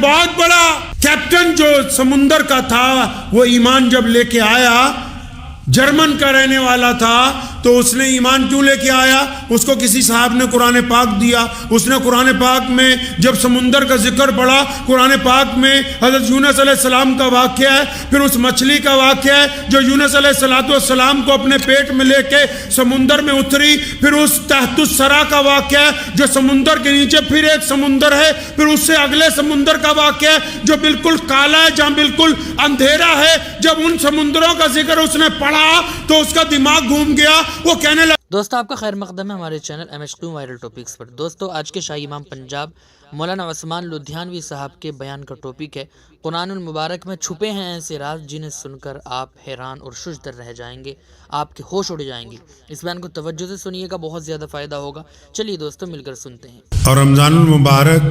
बहुत बड़ा कैप्टन जो समुंदर का था, वो ईमान जब लेके आया, जर्मन का रहने वाला था, तो उसने ईमान क्यों लेके आया? उसको किसी साहब ने कुरान पाक दिया। उसने कुरान पाक में जब समुंदर का जिक्र पढ़ा, कुरान पाक में हज़रत यूनुस अलैहिस्सलाम का वाक़या है, फिर उस मछली का वाक़या है जो यूनुस अलैहिस्सलाम को अपने पेट में लेके समुंदर में उतरी, फिर उस तहतुस सरा का वाक़या है जो समुंदर के नीचे फिर एक समुंदर है, फिर उससे अगले समुंदर का वाक़या है जो बिल्कुल काला है, जहाँ बिल्कुल अंधेरा है। जब उन समुंदरों का जिक्र उसने पढ़ा तो उसका दिमाग घूम गया। वो कहने लगा। दोस्तों, आपका खैर मकदम है हमारे चैनल MHQ वायरल टॉपिक्स पर। दोस्तों, आज के शाही इमाम पंजाब मौलाना उस्मान लुधियानवी साहब के बयान का टॉपिक है, कुरानुल मुबारक में छुपे हैं ऐसे राज जिन्हें सुनकर आप हैरान और शुजदर रह जाएंगे, आपके होश उड़ जाएंगे। इस बयान को तवज्जो से सुनिएगा, बहुत ज़्यादा फ़ायदा होगा। चलिए दोस्तों, मिलकर सुनते हैं। और रमज़ानुल मुबारक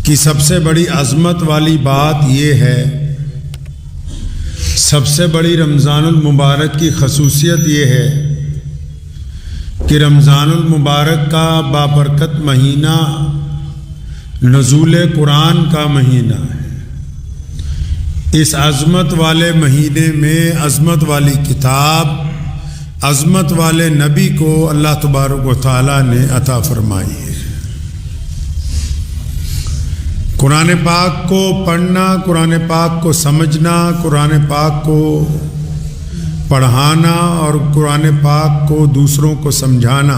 की सबसे बड़ी अज़मत वाली बात यह है, सबसे बड़ी रमज़ानुल मुबारक की खसूसियत ये है कि रमज़ानुल मुबारक का बाबरकत महीना नज़ूल कुरान का महीना है। इस अज़मत वाले महीने में अज़मत वाली किताब, अज़मत वाले नबी को अल्लाह तबारक व तआला ने अता फरमाई है। कुरान पाक को पढ़ना, कुरान पाक को समझना, कुरान पाक को पढ़ाना और कुरान पाक को दूसरों को समझाना,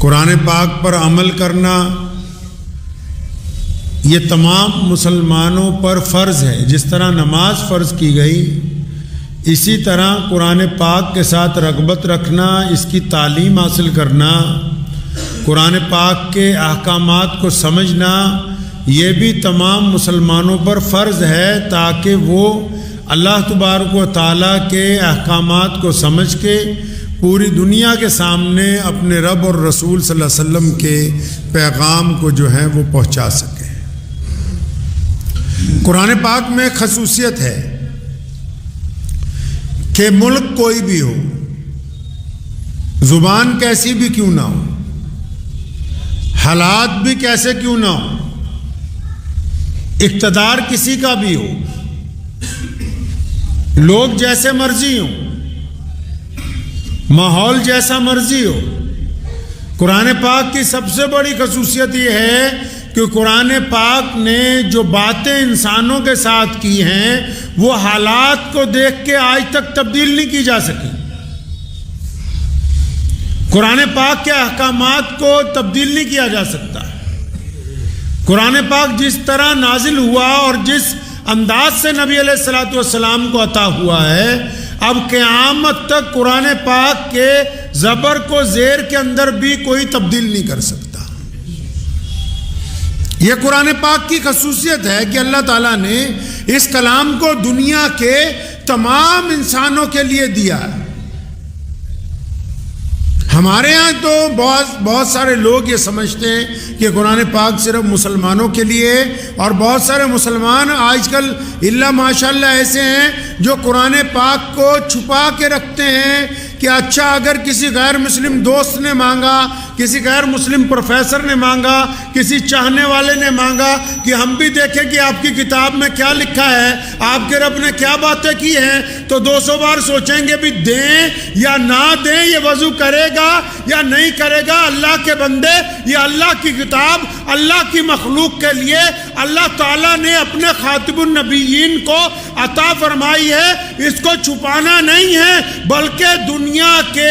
कुरान पाक पर अमल करना, ये तमाम मुसलमानों पर फ़र्ज़ है। जिस तरह नमाज फ़र्ज़ की गई, इसी तरह कुरान पाक के साथ रग़बत रखना, इसकी तालीम हासिल करना, कुरान पाक के अहकामात को समझना, ये भी तमाम मुसलमानों पर फ़र्ज़ है, ताकि वो अल्लाह तबारक व तआला के अहकामात को समझ के पूरी दुनिया के सामने अपने रब और रसूल सल्लल्लाहु अलैहि वसल्लम के पैगाम को जो है वो पहुँचा सके। कुरान पाक में खसूसियत है कि मुल्क कोई भी हो, ज़ुबान कैसी भी क्यों ना हो, हालात भी कैसे क्यों ना हो, इक़्तिदार किसी का भी हो, लोग जैसे मर्जी हो, माहौल जैसा मर्जी हो, कुरान पाक की सबसे बड़ी खसूसियत यह है कि कुरान पाक ने जो बातें इंसानों के साथ की हैं, वो हालात को देख के आज तक तब्दील नहीं की जा सकी। कुरान पाक के अहकामात को तब्दील नहीं किया जा सकता। कुरान पाक जिस तरह नाजिल हुआ और जिस अंदाज से नबी अलैहिस्सलातु वस्सलाम को अता हुआ है, अब क़यामत तक कुरान पाक के ज़बर को ज़ेर के अंदर भी कोई तब्दील नहीं कर सकता। यह कुरान पाक की खसूसियत है कि अल्लाह ताला ने इस कलाम को दुनिया के तमाम इंसानों के लिए दिया है। हमारे यहाँ तो बहुत सारे लोग ये समझते हैं कि कुरान पाक सिर्फ मुसलमानों के लिए, और बहुत सारे मुसलमान आजकल इल्ला माशाल्लाह ऐसे हैं जो कुरान पाक को छुपा के रखते हैं कि अच्छा, अगर किसी गैर मुस्लिम दोस्त ने मांगा, किसी गैर मुस्लिम प्रोफेसर ने मांगा, किसी चाहने वाले ने मांगा कि हम भी देखें कि आपकी किताब में क्या लिखा है, आपके रब ने क्या बातें की हैं, तो 200 बार सोचेंगे भी दें या ना दें, ये वजू करेगा या नहीं करेगा। अल्लाह के बंदे, ये अल्लाह की किताब अल्लाह की मखलूक के लिए अल्लाह ताला ने अपने खातिबुन नबीयीन को अता फरमाई है। इसको छुपाना नहीं है, बल्कि दुनिया के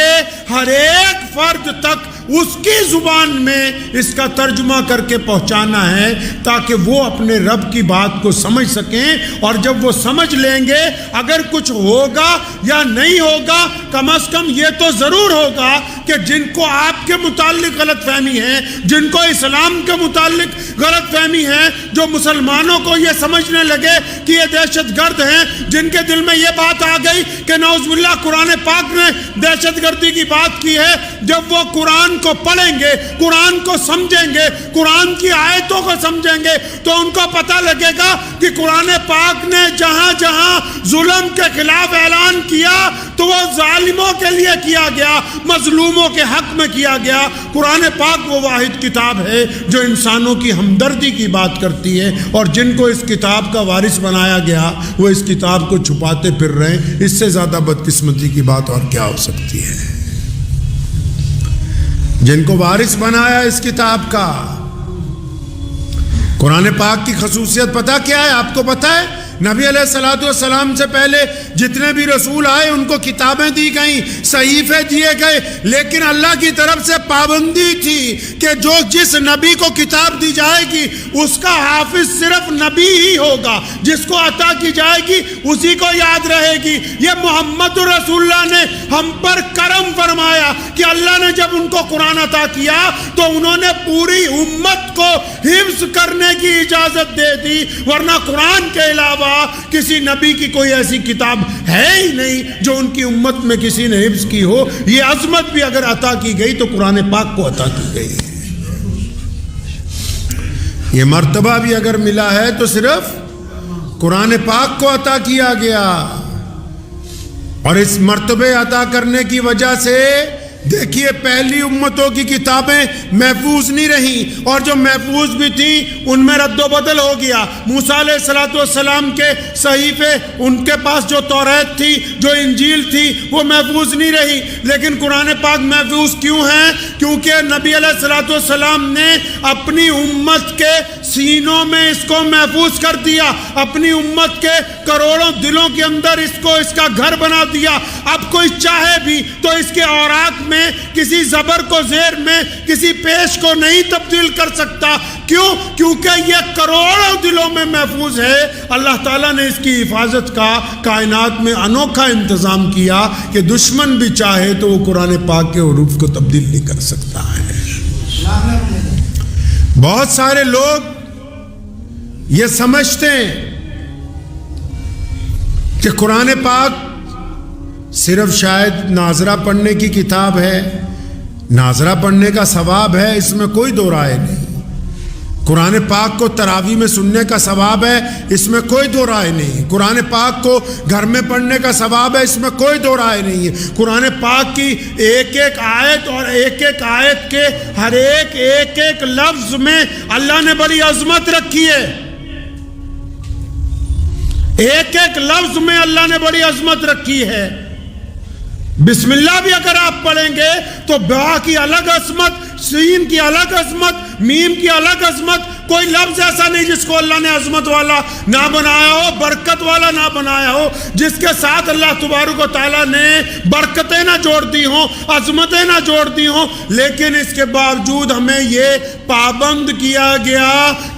हर एक फर्द तक उसकी जुबान में इसका तर्जुमा करके पहुंचाना है, ताकि वो अपने रब की बात को समझ सकें। और जब वो समझ लेंगे, अगर कुछ होगा या नहीं होगा, कम से कम ये तो ज़रूर होगा कि जिनको आपके मुताल्लिक गलत फहमी है, जिनको इस्लाम के मुताल्लिक गलत फहमी है, जो मुसलमानों को ये समझने लगे कि ये दहशत गर्द हैं, जिनके दिल में ये बात आ गई कि नौज़ुबिल्लाह कुरान पाक ने दहशत गर्दी की बात की है, जब वो कुरान को पढ़ेंगे, कुरान को समझेंगे, कुरान की आयतों को समझेंगे, तो उनको पता लगेगा कि कुरान पाक ने जहां जहां जुल्म के खिलाफ ऐलान किया, तो वो जालिमों के लिए किया गया, मजलूमों के हक में किया गया। कुरान पाक वो वाहिद किताब है जो इंसानों की हमदर्दी की बात करती है, और जिनको इस किताब का वारिस बनाया गया वो इस किताब को छुपाते फिर रहे हैं। इससे ज़्यादा बदकिस्मती की बात और क्या हो सकती है। जिनको वारिस बनाया इस किताब का, कुरान पाक की खसूसियत पता क्या है? आपको पता है? नबी अलैहिस्सलातु वस्सलाम से पहले जितने भी रसूल आए उनको किताबें दी गई, सहीफे दिए गए, लेकिन अल्लाह की तरफ से पाबंदी थी कि जो जिस नबी को किताब दी जाएगी उसका हाफिज सिर्फ नबी ही होगा, जिसको अता की जाएगी उसी को याद रहेगी। ये मोहम्मद रसूलुल्लाह ने हम पर करम फरमाया कि अल्लाह ने जब उनको कुरान अता किया तो उन्होंने पूरी उम्मत को हिफ्ज करने की इजाजत दे दी, वरना कुरान के अलावा किसी नबी की कोई ऐसी किताब है ही नहीं जो उनकी उम्मत में किसी ने हिफ्ज की हो। ये अजमत भी अगर अता की गई तो कुरान पाक को अता की गई है। ये मर्तबा भी अगर मिला है तो सिर्फ कुरान पाक को अता किया गया, और इस मर्तबे अता करने की वजह से देखिए पहली उम्मतों की किताबें महफूज नहीं रही, और जो महफूज भी थी उनमें रद्दोबदल हो गया। मूसा अलैहिस्सलाम के सहीफे, उनके पास जो तौरात थी, जो इंजील थी, वो महफूज नहीं रही। लेकिन कुरान पाक महफूज क्यों है? क्योंकि नबी अलैहिस्सलाम ने अपनी उम्मत के सीनों में इसको महफूज कर दिया, अपनी उम्मत के करोड़ों दिलों के अंदर इसको इसका घर बना दिया। अब कोई चाहे भी तो इसके औराक में किसी जबर को जेर में, किसी पेश को नहीं तब्दील कर सकता। क्यों? क्योंकि यह करोड़ों दिलों में महफूज है। अल्लाह ताला ने इसकी हिफाजत का कायनात में अनोखा इंतजाम किया कि दुश्मन भी चाहे तो वो कुरान पाक के हुरूफ को तब्दील नहीं कर सकता है। बहुत सारे लोग ये समझते हैं कि कुरान पाक सिर्फ शायद नाजरा पढ़ने की किताब है, नाजरा पढ़ने का सवाब है, इसमें कोई दो राय नहीं। कुरान पाक को तरावी में सुनने का सवाब है, इसमें कोई दो राय नहीं। कुरान पाक को घर में पढ़ने का सवाब है, इसमें कोई दो राय नहीं है। कुरान पाक की एक एक आयत और एक एक आयत के हर एक लफ्ज में अल्लाह ने बड़ी अजमत रखी है। एक एक लफ्ज में अल्लाह ने बड़ी अजमत रखी है। बिस्मिल्लाह भी अगर आप पढ़ेंगे तो बा की अलग अजमत, सीन की अलग अजमत, मीम की अलग अजमत। कोई लफ्ज ऐसा नहीं जिसको अल्लाह ने अजमत वाला ना बनाया हो, बरकत वाला ना बनाया हो, जिसके साथ अल्लाह तुबारक व तआला ने बरकतें ना जोड़ दी हो, अजमतें ना जोड़ दी हो। लेकिन इसके बावजूद हमें ये पाबंद किया गया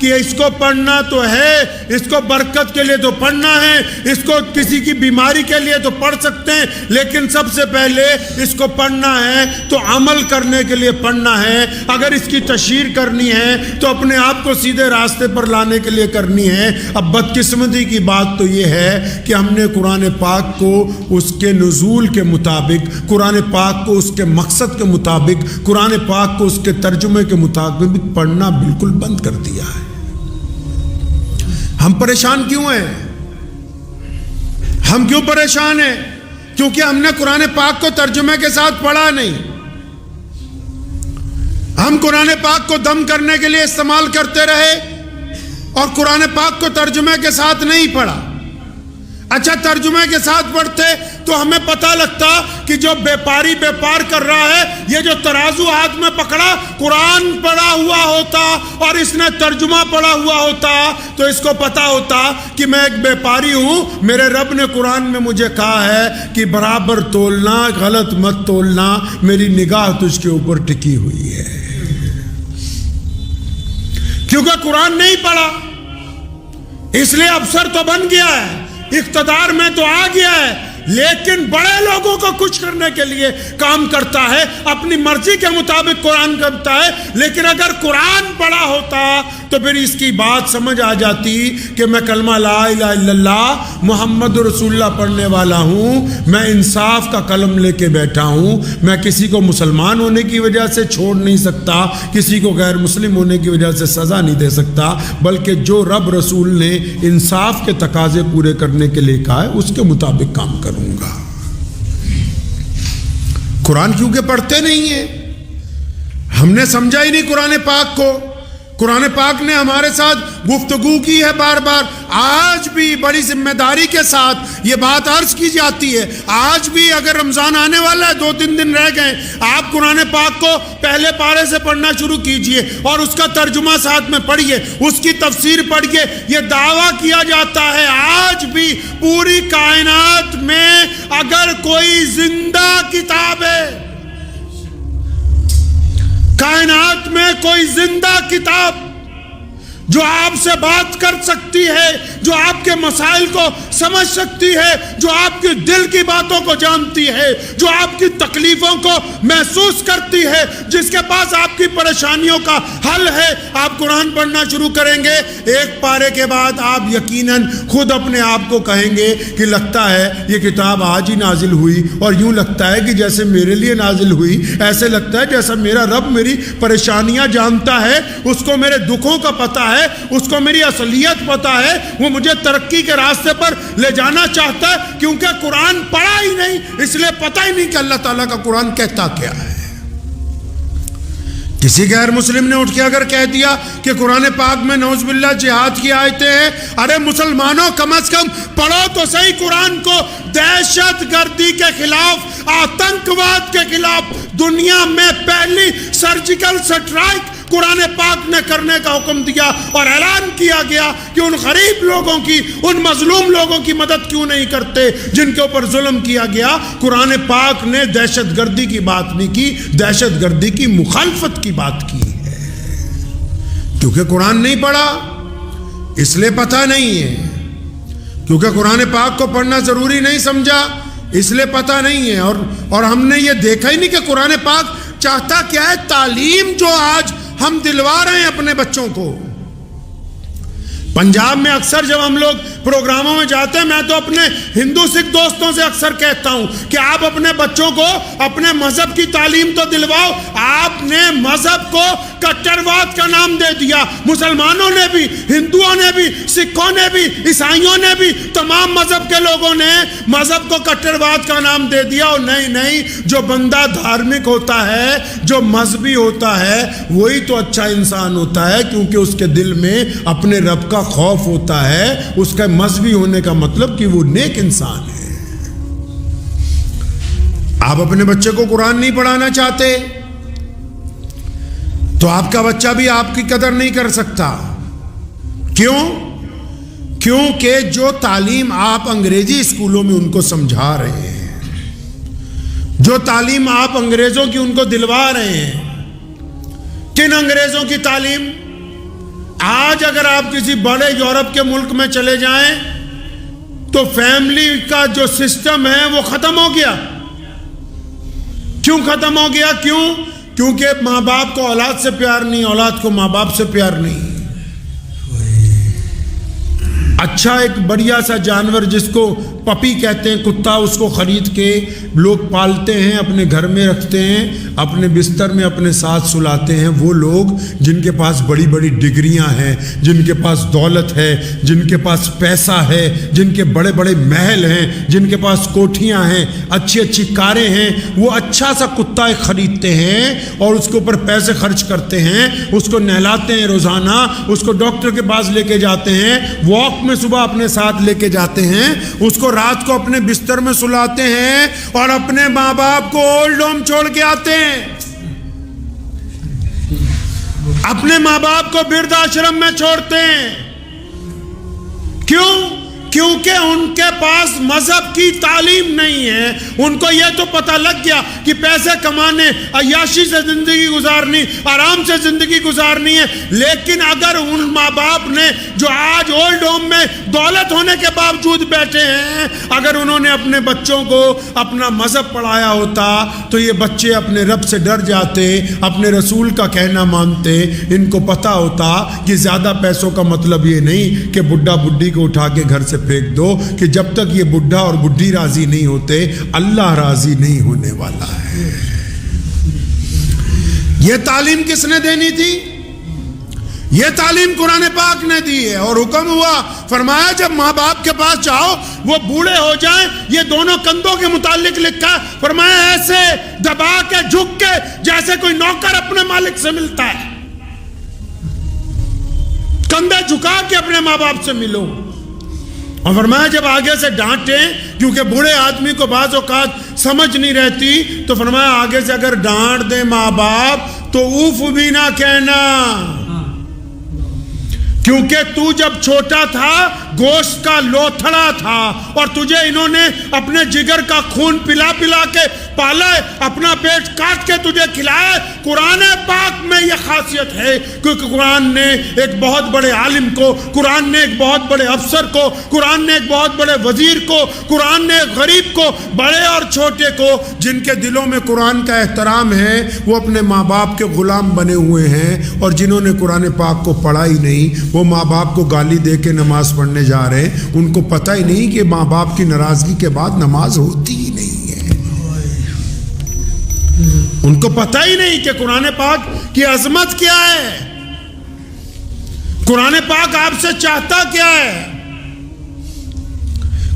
कि इसको पढ़ना तो है, इसको बरकत के लिए तो पढ़ना है, इसको किसी की बीमारी के लिए तो पढ़ सकते हैं, लेकिन सबसे पहले इसको पढ़ना है तो अमल करने के लिए पढ़ना है। अगर इसकी तशहीर करनी है तो अपने आप को सीधे रास्ते पर लाने के लिए करनी है। अब बदकिस्मती की बात तो ये है कि हमने कुरान पाक को उसके नुज़ूल के मुताबिक, कुरान पाक को उसके मकसद के मुताबिक, कुरान पाक को उसके तर्जुमे के मुताबिक पढ़ना बिल्कुल बंद कर दिया है। हम परेशान क्यों हैं? हम क्यों परेशान हैं? क्योंकि हमने कुरान पाक को तर्जुमे के साथ पढ़ा नहीं। हम कुरान पाक को दम करने के लिए इस्तेमाल करते रहे और कुरान पाक को तर्जुमे के साथ नहीं पढ़ा। अच्छा, तर्जुमे के साथ पढ़ते तो हमें पता लगता कि जो व्यापारी व्यापार कर रहा है, ये जो तराजू हाथ में पकड़ा, कुरान पढ़ा हुआ होता और इसने तर्जुमा पढ़ा हुआ होता तो इसको पता होता कि मैं एक व्यापारी हूं, मेरे रब ने कुरान में मुझे कहा है कि बराबर तोलना, गलत मत तोलना, मेरी निगाह तुझके ऊपर टिकी हुई है। क्योंकि कुरान नहीं पढ़ा, इसलिए अफसर तो बन गया है, इख्तिदार में तो आ गया है, लेकिन बड़े लोगों को कुछ करने के लिए काम करता है, अपनी मर्जी के मुताबिक कुरान करता है। लेकिन अगर कुरान पढ़ा होता तो फिर इसकी बात समझ आ जाती कि मैं कलमा ला इलाहा इल्लल्लाह मोहम्मद रसूलुल्लाह पढ़ने वाला हूँ, मैं इंसाफ का कलम लेके बैठा हूँ, मैं किसी को मुसलमान होने की वजह से छोड़ नहीं सकता, किसी को गैर मुस्लिम होने की वजह से सज़ा नहीं दे सकता, बल्कि जो रब रसूल ने इंसाफ के तकाजे पूरे करने के लिए कहा है उसके मुताबिक काम करूँगा। कुरान क्योंकि पढ़ते नहीं है, हमने समझा ही नहीं कुरान पाक को। कुरान पाक ने हमारे साथ गुफ्तगू की है बार बार। आज भी बड़ी जिम्मेदारी के साथ ये बात अर्ज की जाती है। आज भी अगर रमज़ान आने वाला है, 2-3 दिन रह गए, आप कुरान पाक को पहले पारे से पढ़ना शुरू कीजिए और उसका तर्जुमा साथ में पढ़िए, उसकी तफसीर पढ़िए। ये दावा किया जाता है आज भी पूरी कायनात में अगर कोई जिंदा किताब है, कायनात में कोई जिंदा किताब जो आपसे बात कर सकती है, जो आपके मसाइल को समझ सकती है, जो आपके दिल की बातों को जानती है, जो आपकी तकलीफों को महसूस करती है, जिसके पास आपकी परेशानियों का हल है, आप कुरान पढ़ना शुरू करेंगे, एक पारे के बाद आप यकीनन खुद अपने आप को कहेंगे कि लगता है ये किताब आज ही नाजिल हुई, और यूं लगता है कि जैसे मेरे लिए नाजिल हुई, ऐसे लगता है जैसा मेरा रब मेरी परेशानियां जानता है, उसको मेरे दुखों का पता है, उसको मेरी असलियत पता है, वो मुझे तरक्की के रास्ते पर ले जाना चाहता है। क्योंकि कुरान पढ़ा ही नहीं, इसलिए पता ही नहीं कि अल्लाह ताला का कुरान कहता क्या है। किसी गैर मुस्लिम ने उठ के अगर कह दिया कि कुरान पाक में नौज़ुबिल्लाह जिहाद की आयतें हैं, अरे मुसलमानों कम से कम पढ़ो तो सही कुरान को। दहशत गर्दी के खिलाफ, आतंकवाद के खिलाफ दुनिया में पहली सर्जिकल स्ट्राइक कुरान पाक ने करने का हुक्म दिया और ऐलान किया गया कि उन गरीब लोगों की, उन मजलूम लोगों की मदद क्यों नहीं करते जिनके ऊपर जुल्म किया गया। कुरान पाक ने दहशत गर्दी की बात नहीं की, दहशत गर्दी की मुखालफत की बात की है। क्योंकि कुरान नहीं पढ़ा इसलिए पता नहीं है, क्योंकि कुरान पाक को पढ़ना जरूरी नहीं समझा इसलिए पता नहीं है। और हमने ये देखा ही नहीं कि कुरान पाक चाहता क्या है। तालीम जो आज हम दिलवा रहे हैं अपने बच्चों को, पंजाब में अक्सर जब हम लोग प्रोग्रामों में जाते हैं, मैं तो अपने हिंदू सिख दोस्तों से अक्सर कहता हूं कि आप अपने बच्चों को अपने मजहब की तालीम तो दिलवाओ। आपने मजहब को कट्टरवाद का नाम दे दिया। मुसलमानों ने भी, हिंदुओं ने भी, सिखों ने भी, ईसाइयों ने भी, तमाम मजहब के लोगों ने मजहब को कट्टरवाद का नाम दे दिया। और नहीं, जो बंदा धार्मिक होता है, जो मजहबी होता है, वही तो अच्छा इंसान होता है, क्योंकि उसके दिल में अपने रब का खौफ होता है। उसका मजहबी होने का मतलब कि वो नेक इंसान है। आप अपने बच्चे को कुरान नहीं पढ़ाना चाहते तो आपका बच्चा भी आपकी कदर नहीं कर सकता। क्यों? क्योंकि जो तालीम आप अंग्रेजी स्कूलों में उनको समझा रहे हैं, जो तालीम आप अंग्रेजों की उनको दिलवा रहे हैं, किन अंग्रेजों की तालीम? आज अगर आप किसी बड़े यूरोप के मुल्क में चले जाएं तो फैमिली का जो सिस्टम है वो खत्म हो गया। क्यों खत्म हो गया? क्योंकि माँ बाप को औलाद से प्यार नहीं, औलाद को माँ बाप से प्यार नहीं। अच्छा एक बढ़िया सा जानवर जिसको पपी कहते हैं, कुत्ता, उसको खरीद के लोग पालते हैं, अपने घर में रखते हैं, अपने बिस्तर में अपने साथ सुलाते हैं। वो लोग जिनके पास बड़ी बड़ी डिग्रियां हैं, जिनके पास दौलत है, जिनके पास पैसा है, जिनके बड़े बड़े महल हैं, जिनके पास कोठियां हैं, अच्छी अच्छी कारें हैं, वो अच्छा सा कुत्ता एक खरीदते हैं और उसके ऊपर पैसे खर्च करते हैं, उसको नहलाते हैं रोजाना, उसको डॉक्टर के पास लेके जाते हैं, वॉक में सुबह अपने साथ लेके जाते हैं, उसको रात को अपने बिस्तर में सुलाते हैं और अपने माँ बाप को ओल्ड होम छोड़ के आते हैं। अपने माँ बाप को वृद्धाश्रम में छोड़ते हैं। क्यों? क्योंकि उनके पास मजहब की तालीम नहीं है। उनको यह तो पता लग गया कि पैसे कमाने, अय्याशी से जिंदगी गुजारनी, आराम से जिंदगी गुजारनी है। लेकिन अगर उन माँ बाप ने जो आज ओल्ड होम में दौलत होने के बावजूद बैठे हैं, अगर उन्होंने अपने बच्चों को अपना मजहब पढ़ाया होता तो ये बच्चे अपने रब से डर जाते, अपने रसूल का कहना मानते। इनको पता होता कि ज्यादा पैसों का मतलब ये नहीं कि बुढ़ा बुढ़ी को उठा के घर से फेंक दो, कि जब तक ये बुढ़ा और बुढ़ी राजी नहीं होते अल्लाह राजी नहीं होने वाला है। ये तालीम किसने देनी थी? ये तालीम कुरान पाक ने दी है। और हुक्म हुआ, फरमाया जब माँ बाप के पास जाओ वो बूढ़े हो जाएं, ये दोनों कंधों के मुतालिक लिखा, फरमाया ऐसे दबा के झुक के जैसे कोई नौकर अपने मालिक से मिलता है, कंधे झुका के अपने माँ बाप से मिलो। और फरमाया जब आगे से डांटे, क्योंकि बूढ़े आदमी को बाज़ औक़ात समझ नहीं रहती, तो फरमाया आगे से अगर डांट दे माँ बाप तो उफ भी ना कहना, क्योंकि तू जब छोटा था गोश्त का लोथड़ा था और तुझे इन्होंने अपने जिगर का खून पिला पिला के पाला है, अपना पेट काट के तुझे खिलाया। कुरान पाक में यह खासियत है, क्योंकि कुरान ने एक बहुत बड़े आलिम को, कुरान ने एक बहुत बड़े अफसर को, कुरान ने एक बहुत बड़े वजीर को, कुरान ने एक गरीब को, बड़े और छोटे को, जिनके दिलों में कुरान का एहतराम है, वो अपने माँ बाप के गुलाम बने हुए हैं। और जिन्होंने कुरान पाक को पढ़ा ही नहीं, वो माँ बाप को गाली दे के नमाज पढ़ने जा रहे हैं। उनको पता ही नहीं कि माँ बाप की नाराजगी के बाद नमाज होती ही नहीं है। उनको पता ही नहीं कि कुरान पाक की अजमत क्या है, कुरान पाक आपसे चाहता क्या है।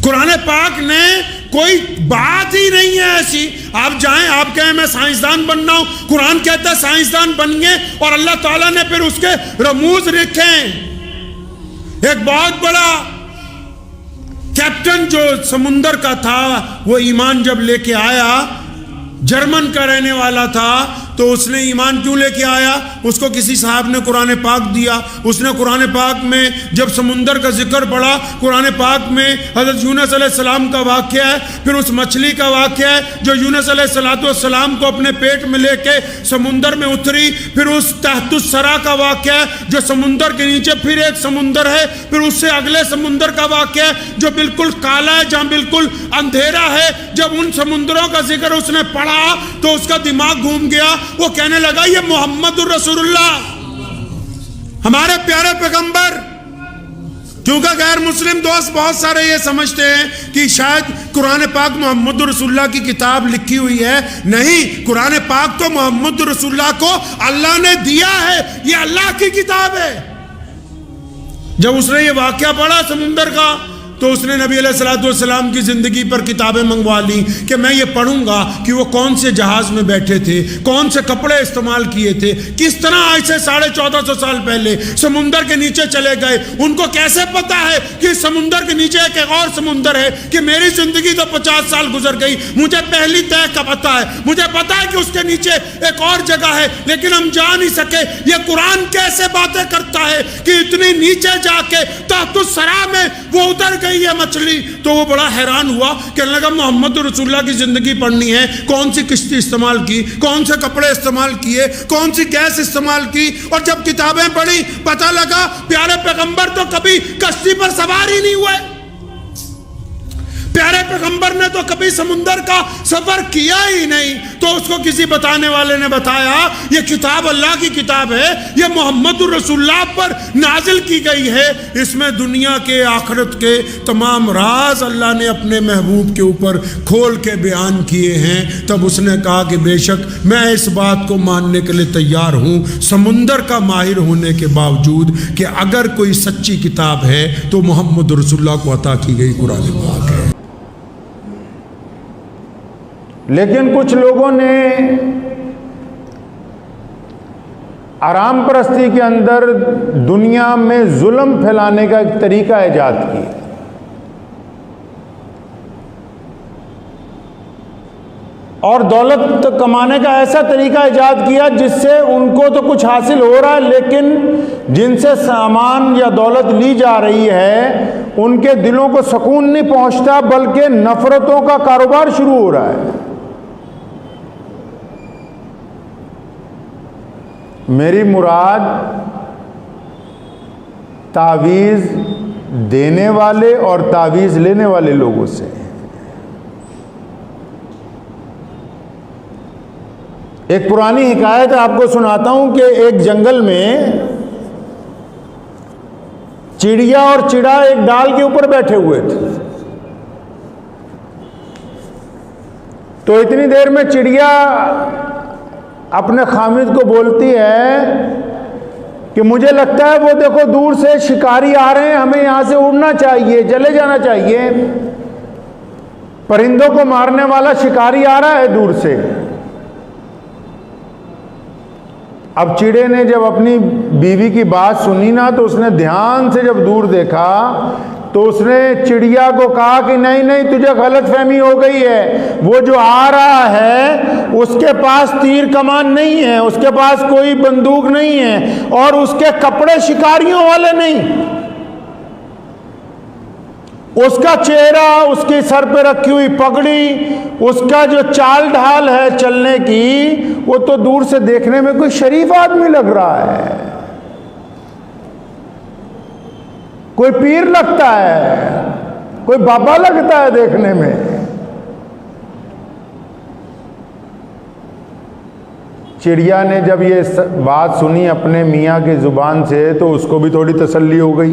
कुरान पाक ने कोई बात ही नहीं है ऐसी, आप जाएं आप कहें मैं साइंसदान बनना हूं, कुरान कहता है साइंसदान बन गए, और अल्लाह ताला ने फिर उसके रमूज लिखे। एक बहुत बड़ा कैप्टन जो समुंदर का था, वो ईमान जब लेके आया, जर्मन का रहने वाला था, तो उसने ईमान क्यों लेके आया, उसको किसी साहब ने कुरान पाक दिया। उसने कुरान पाक में जब समुंदर का जिक्र पढ़ा, कुरान पाक में हज़रत यूनुस अलैहिस्सलाम का वाक़या है, फिर उस मछली का वाक़या है जो यूनुस अलैहिस्सलाम को अपने पेट में लेके समुंदर में उतरी, फिर उस तहतुस सरा का वाक़या है जो समुंदर के नीचे फिर एक समुंदर है, फिर उससे अगले समुंदर का वाक़या है जो बिल्कुल काला है, जहाँ बिल्कुल अंधेरा है। जब उन समुंदरों का जिक्र उसने पढ़ा तो उसका दिमाग घूम गया। वो कहने लगा ये मोहम्मदुर रसूलुल्लाह, हमारे प्यारे पैगंबर। क्योंकि गैर मुस्लिम दोस्त बहुत सारे ये समझते हैं कि शायद कुरान पाक मोहम्मदुर रसूलुल्लाह की किताब लिखी हुई है। नहीं, कुरान पाक तो मोहम्मदुर रसूलुल्लाह को अल्लाह ने दिया है, ये अल्लाह की किताब है। जब उसने ये वाकया पढ़ा समुंदर का, तो उसने नबी अलैहिस्सलाम की ज़िंदगी पर किताबें मंगवा ली कि मैं ये पढ़ूंगा कि वो कौन से जहाज़ में बैठे थे, कौन से कपड़े इस्तेमाल किए थे, किस तरह आज से 1450 साल पहले समुंदर के नीचे चले गए। उनको कैसे पता है कि समुंदर के नीचे एक और समुंदर है, कि मेरी ज़िंदगी तो 50 साल गुजर गई, मुझे पहली तय का पता है, मुझे पता है कि उसके नीचे एक और जगह है, लेकिन हम जा नहीं सके। ये कुरान कैसे बातें करता है कि इतनी नीचे जाके तहतुस सरा में वो उतर ये मछली। तो वो बड़ा हैरान हुआ, कहने लगा मोहम्मद रसूलुल्लाह की जिंदगी पढ़नी है, कौन सी किश्ती इस्तेमाल की, कौन से कपड़े इस्तेमाल किए, कौन सी गैस इस्तेमाल की। और जब किताबें पढ़ी पता लगा प्यारे पैगंबर तो कभी कश्ती पर सवार ही नहीं हुए, प्यारे पैगंबर ने तो कभी समुंदर का सफर किया ही नहीं। तो उसको किसी बताने वाले ने बताया ये किताब अल्लाह की किताब है, ये मोहम्मद रसूलुल्लाह पर नाजिल की गई है, इसमें दुनिया के आखिरत के तमाम राज अल्लाह ने अपने महबूब के ऊपर खोल के बयान किए हैं। तब उसने कहा कि बेशक मैं इस बात को मानने के लिए तैयार हूँ, समुंदर का माहिर होने के बावजूद, कि अगर कोई सच्ची किताब है तो मोहम्मद रसूलुल्लाह को अता की गई कुरान पाक है। लेकिन कुछ लोगों ने आराम परस्ती के अंदर दुनिया में जुल्म फैलाने का एक तरीका ईजाद किया। और दौलत कमाने का ऐसा तरीका ईजाद किया जिससे उनको तो कुछ हासिल हो रहा है, लेकिन जिनसे सामान या दौलत ली जा रही है उनके दिलों को सुकून नहीं पहुंचता, बल्कि नफरतों का कारोबार शुरू हो रहा है। मेरी मुराद तावीज़ देने वाले और तावीज़ लेने वाले लोगों से। एक पुरानी हिकायत आपको सुनाता हूं कि एक जंगल में चिड़िया और चिड़ा एक डाल के ऊपर बैठे हुए थे। तो इतनी देर में चिड़िया अपने खामिद को बोलती है कि मुझे लगता है वो देखो दूर से शिकारी आ रहे हैं, हमें यहां से उड़ना चाहिए, चले जाना चाहिए। परिंदों को मारने वाला शिकारी आ रहा है दूर से। अब चिड़े ने जब अपनी बीवी की बात सुनी ना, तो उसने ध्यान से जब दूर देखा तो उसने चिड़िया को कहा कि नहीं नहीं, तुझे गलतफहमी हो गई है, वो जो आ रहा है उसके पास तीर कमान नहीं है, उसके पास कोई बंदूक नहीं है, और उसके कपड़े शिकारियों वाले नहीं। उसका चेहरा, उसके सर पे रखी हुई पगड़ी, उसका जो चाल ढाल है चलने की, वो तो दूर से देखने में कोई शरीफ आदमी लग रहा है, कोई पीर लगता है, कोई बाबा लगता है देखने में। चिड़िया ने जब ये बात सुनी अपने मियाँ की जुबान से, तो उसको भी थोड़ी तसल्ली हो गई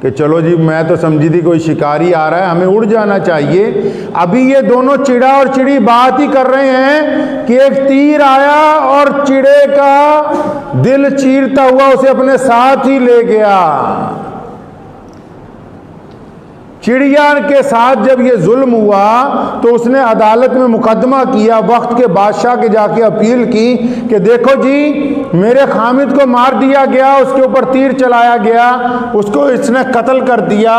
कि चलो जी, मैं तो समझी थी कोई शिकारी आ रहा है, हमें उड़ जाना चाहिए। अभी ये दोनों चिड़ा और चिड़ी बात ही कर रहे हैं कि एक तीर आया और चिड़े का दिल चीरता हुआ उसे अपने साथ ही ले गया। चिड़िया के साथ जब ये जुल्म हुआ तो उसने अदालत में मुकदमा किया, वक्त के बादशाह के जाके अपील की कि देखो जी, मेरे खामिद को मार दिया गया, उसके ऊपर तीर चलाया गया, उसको इसने कत्ल कर दिया।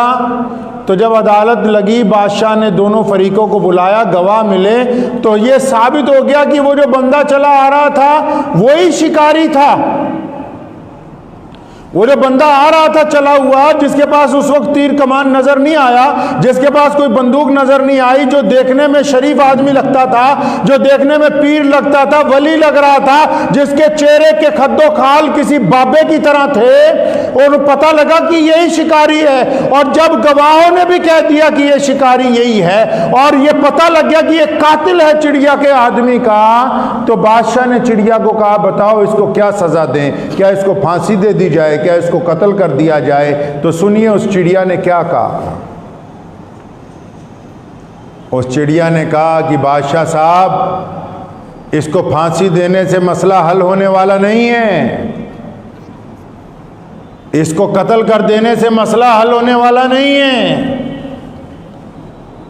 तो जब अदालत लगी, बादशाह ने दोनों फरीकों को बुलाया, गवाह मिले, तो ये साबित हो गया कि वो जो बंदा चला आ रहा था वही शिकारी था। वो जो बंदा आ रहा था चला हुआ, जिसके पास उस वक्त तीर कमान नजर नहीं आया, जिसके पास कोई बंदूक नजर नहीं आई, जो देखने में शरीफ आदमी लगता था, जो देखने में पीर लगता था, वली लग रहा था, जिसके चेहरे के खद्दो खाल किसी बाबे की तरह थे, और पता लगा कि यही शिकारी है। और जब गवाहों ने भी कह दिया कि यह शिकारी यही है, और यह पता लग गया कि यह कातिल है चिड़िया के आदमी का, तो बादशाह ने चिड़िया को कहा, बताओ इसको क्या सजा दें, क्या इसको फांसी दे दी जाए, क्या इसको कत्ल कर दिया जाए? तो सुनिए उस चिड़िया ने क्या कहा। उस चिड़िया ने कहा कि बादशाह साहब, इसको फांसी देने से मसला हल होने वाला नहीं है, इसको कत्ल कर देने से मसला हल होने वाला नहीं है।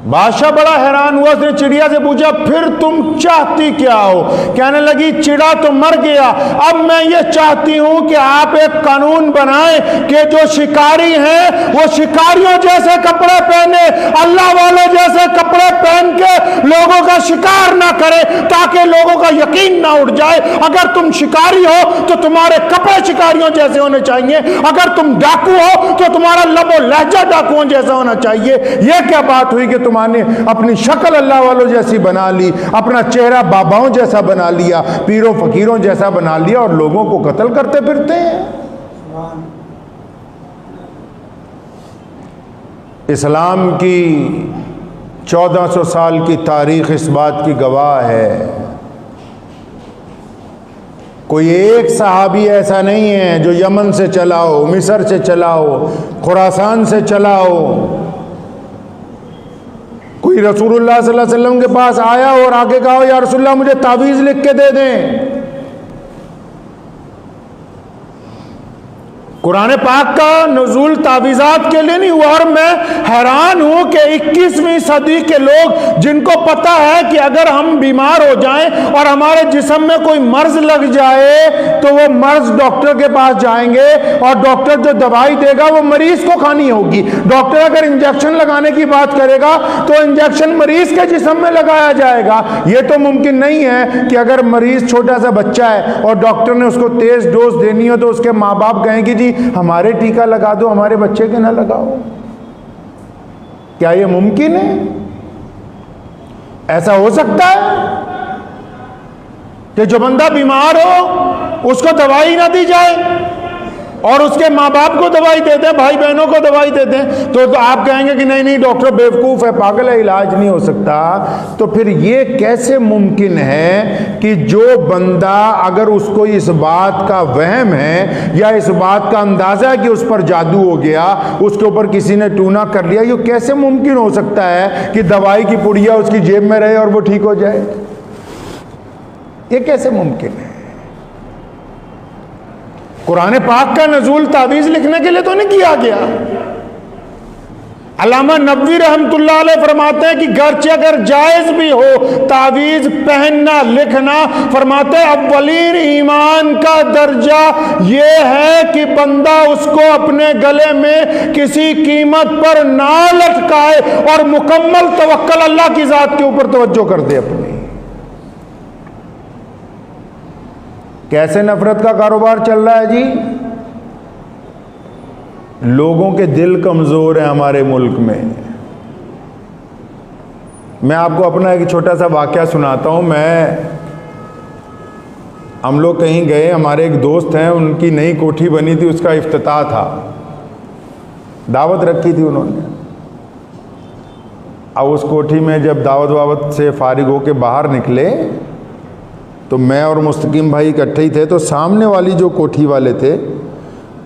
बादशाह बड़ा हैरान हुआ, उसने चिड़िया से पूछा, फिर तुम चाहती क्या हो? कहने लगी, चिड़ा तो मर गया, अब मैं ये चाहती हूं कि आप एक कानून बनाएं कि जो शिकारी हैं वो शिकारियों जैसे कपड़े पहने, अल्लाह वाले जैसे कपड़े पहन के लोगों का शिकार ना करे, ताकि लोगों का यकीन ना उठ जाए। अगर तुम शिकारी हो तो तुम्हारे कपड़े शिकारियों जैसे होने चाहिए, अगर तुम डाकू हो तो तुम्हारा लबो लहजा डाकुओं जैसा होना चाहिए। यह क्या बात हुई कि तुमने अपनी शक्ल अल्लाह वालों जैसी बना ली, अपना चेहरा बाबाओं जैसा बना लिया, पीरों फकीरों जैसा बना लिया, और लोगों को कत्ल करते फिरते हैं। इस्लाम की 1400 साल की तारीख इस बात की गवाह है, कोई एक सहाबी ऐसा नहीं है जो यमन से चला हो, मिस्र से चला हो, खुरासान से चला हो, कोई रसूलुल्लाह सल्लल्लाहु अलैहि वसल्लम के पास आया और आगे कहा, या रसूलुल्लाह मुझे तावीज़ लिख के दे दें। कुरान पाक का नुज़ूल तावीज़ात के लिए नहीं हुआ। और मैं हैरान हूं कि 21वीं सदी के लोग, जिनको पता है कि अगर हम बीमार हो जाएं और हमारे जिस्म में कोई मर्ज लग जाए तो वो मर्ज डॉक्टर के पास जाएंगे, और डॉक्टर जो दवाई देगा वो मरीज को खानी होगी। डॉक्टर अगर इंजेक्शन लगाने की बात करेगा तो इंजेक्शन मरीज के जिस्म में लगाया जाएगा। ये तो मुमकिन नहीं है कि अगर मरीज छोटा सा बच्चा है और डॉक्टर ने उसको तेज डोज देनी हो तो उसके माँ बाप कहेंगे, जी हमारे टीका लगा दो, हमारे बच्चे के ना लगाओ। क्या यह मुमकिन है? ऐसा हो सकता है कि जो बंदा बीमार हो उसको दवाई ना दी जाए और उसके माँ बाप को दवाई देते हैं, भाई बहनों को दवाई देते हैं, तो आप कहेंगे कि नहीं नहीं डॉक्टर बेवकूफ है, पागल है, इलाज नहीं हो सकता। तो फिर ये कैसे मुमकिन है कि जो बंदा, अगर उसको इस बात का वहम है या इस बात का अंदाजा है कि उस पर जादू हो गया, उसके ऊपर किसी ने टूना कर लिया, ये कैसे मुमकिन हो सकता है कि दवाई की पुड़िया उसकी जेब में रहे और वो ठीक हो जाए? ये कैसे मुमकिन है? कुरान पाक का नजूल तावीज़ लिखने के लिए तो नहीं किया गया। अल्लामा नबवी रहमतुल्लाह अलैह फरमाते हैं कि गर्चे अगर जायज़ भी हो तावीज़ पहनना लिखना, फरमाते हैं अव्वलीन ईमान का दर्जा ये है कि बंदा उसको अपने गले में किसी कीमत पर ना लटकाए और मुकम्मल तवक्कल अल्लाह की ज़ात के ऊपर तवज्जो कर दे अपनी। कैसे नफरत का कारोबार चल रहा है जी? लोगों के दिल कमज़ोर हैं हमारे मुल्क में। मैं आपको अपना एक छोटा सा वाक़या सुनाता हूँ। हम लोग कहीं गए, हमारे एक दोस्त हैं, उनकी नई कोठी बनी थी, उसका इफ्तिताह था, दावत रखी थी उन्होंने। अब उस कोठी में जब दावत वावत से फारिग होके बाहर निकले तो मैं और मुस्तकीम भाई इकट्ठे ही थे। तो सामने वाली जो कोठी वाले थे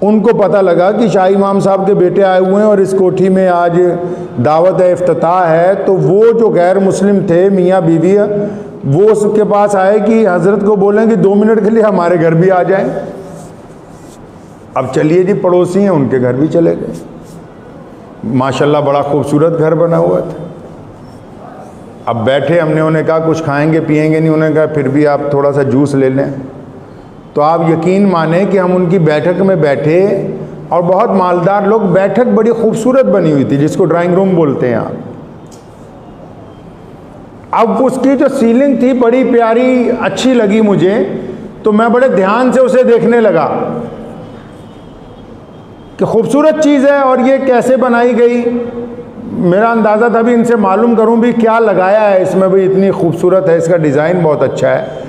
उनको पता लगा कि शाह इमाम साहब के बेटे आए हुए हैं और इस कोठी में आज दावत इफ्तिताह है। तो वो जो गैर मुस्लिम थे, मियाँ बीवी, वो उसके पास आए कि हज़रत को बोलें कि 2 मिनट के लिए हमारे घर भी आ जाएं। अब चलिए जी, पड़ोसी हैं, उनके घर भी चले गए। माशाल्लाह बड़ा खूबसूरत घर बना हुआ था। अब बैठे, हमने उन्हें कहा कुछ खाएंगे पिएंगे नहीं, उन्होंने कहा फिर भी आप थोड़ा सा जूस ले लें। तो आप यकीन माने कि हम उनकी बैठक में बैठे और बहुत मालदार लोग, बैठक बड़ी खूबसूरत बनी हुई थी जिसको ड्राइंग रूम बोलते हैं आप। अब उसकी जो सीलिंग थी बड़ी प्यारी अच्छी लगी मुझे, तो मैं बड़े ध्यान से उसे देखने लगा कि खूबसूरत चीज़ है और ये कैसे बनाई गई। मेरा अंदाज़ा था भी इनसे मालूम करूं भी क्या लगाया है इसमें, भी इतनी खूबसूरत है, इसका डिज़ाइन बहुत अच्छा है।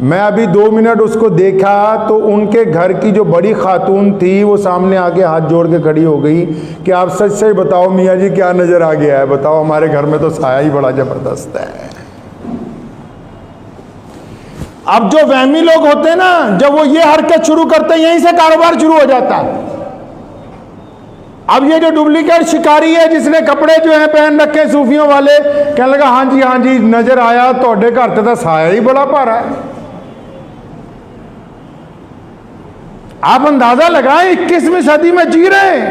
मैं अभी 2 मिनट उसको देखा तो उनके घर की जो बड़ी खातून थी वो सामने आके हाथ जोड़ के खड़ी हो गई कि आप सच सच बताओ मियाँ जी क्या नज़र आ गया है, बताओ, हमारे घर में तो साया ही बड़ा ज़बरदस्त है। अब जो वहमी लोग होते हैं ना, जब वो ये हरकत शुरू करते हैं यहीं से कारोबार शुरू हो जाता है। अब ये जो डुप्लीकेट शिकारी है जिसने कपड़े जो है पहन रखे सूफियों वाले, कहने लगा हाँ जी नजर आया तोड़े घर ते साया ही बड़ा भारा है। आप अंदाजा लगाएं 21वीं सदी में जी रहे हैं।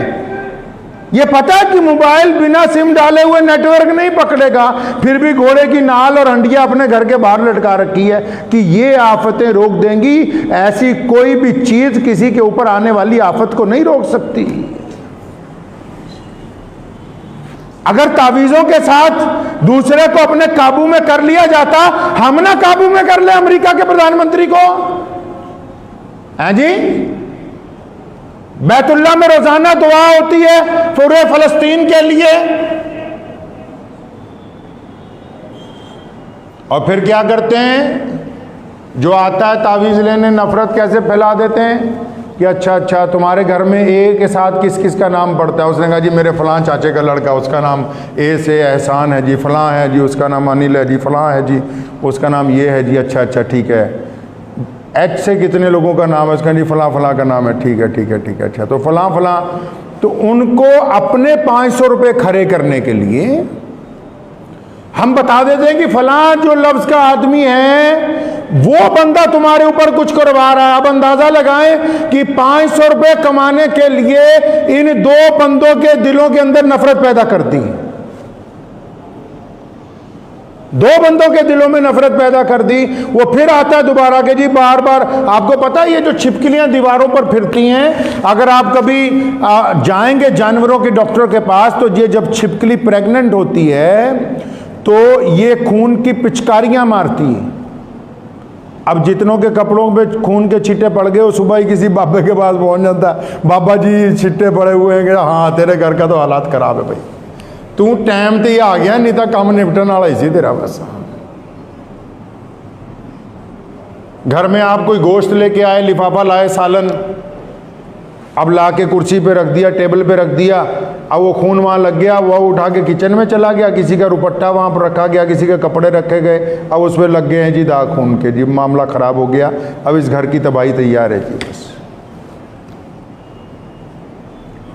ये पता है कि मोबाइल बिना सिम डाले हुए नेटवर्क नहीं पकड़ेगा, फिर भी घोड़े की नाल और हंडिया अपने घर के बाहर लटका रखी है कि ये आफतें रोक देंगी। ऐसी कोई भी चीज किसी के ऊपर आने वाली आफत को नहीं रोक सकती। अगर तावीज़ों के साथ दूसरे को अपने काबू में कर लिया जाता, हम ना काबू में कर ले अमेरिका के प्रधानमंत्री को, हैं जी? बैतुल्लाह में रोजाना दुआ होती है पूरे फलस्तीन के लिए, और फिर क्या करते हैं? जो आता है तावीज़ लेने नफरत कैसे फैला देते हैं कि अच्छा तुम्हारे घर में ए के साथ किस किस का नाम पड़ता है। उसने कहा जी मेरे फलां चाचे का लड़का, उसका नाम ए से एहसान है जी, फलां है जी, उसका नाम अनिल है जी, फलां है जी, उसका नाम ये है जी, अच्छा ठीक है। एच से कितने लोगों का नाम है? उसका जी फलां का नाम है, ठीक है, अच्छा तो फलां। तो उनको अपने 500 रुपये खड़े करने के लिए हम बता देते हैं कि फलां जो लफ्ज़ का आदमी है वो बंदा तुम्हारे ऊपर कुछ करवा रहा है। अब अंदाजा लगाएं कि 500 रुपये कमाने के लिए इन 2 बंदों के दिलों के अंदर नफरत पैदा कर दी। 2 बंदों के दिलों में नफरत पैदा कर दी। वो फिर आता है दोबारा के जी बार बार। आपको पता है ये जो छिपकलियां दीवारों पर फिरती हैं, अगर आप कभी जाएंगे जानवरों के डॉक्टर के पास, तो ये जब छिपकली प्रेग्नेंट होती है तो ये खून की पिचकारियां मारती है। अब जितनों के कपड़ों पे खून के छिट्टे पड़ गए, वो सुबह ही किसी बाबे के पास पहुंच जाता है, बाबा जी छिट्टे पड़े हुए हैं। हाँ तेरे घर का तो हालात खराब है भाई, तू टाइम ते आ गया, नहीं तो काम निपटन वाला ही सी तेरा बस। घर में आप कोई गोश्त लेके आए, लिफाफा लाए सालन, अब ला के कुर्सी पे रख दिया, टेबल पे रख दिया, अब वो खून वहाँ लग गया, वो उठा के किचन में चला गया, किसी का रुपट्टा वहाँ पर रखा गया, किसी के कपड़े रखे गए, अब उस पर लग गए हैं जी दाग खून के, जी मामला ख़राब हो गया। अब इस घर की तबाही तैयार है जी बस।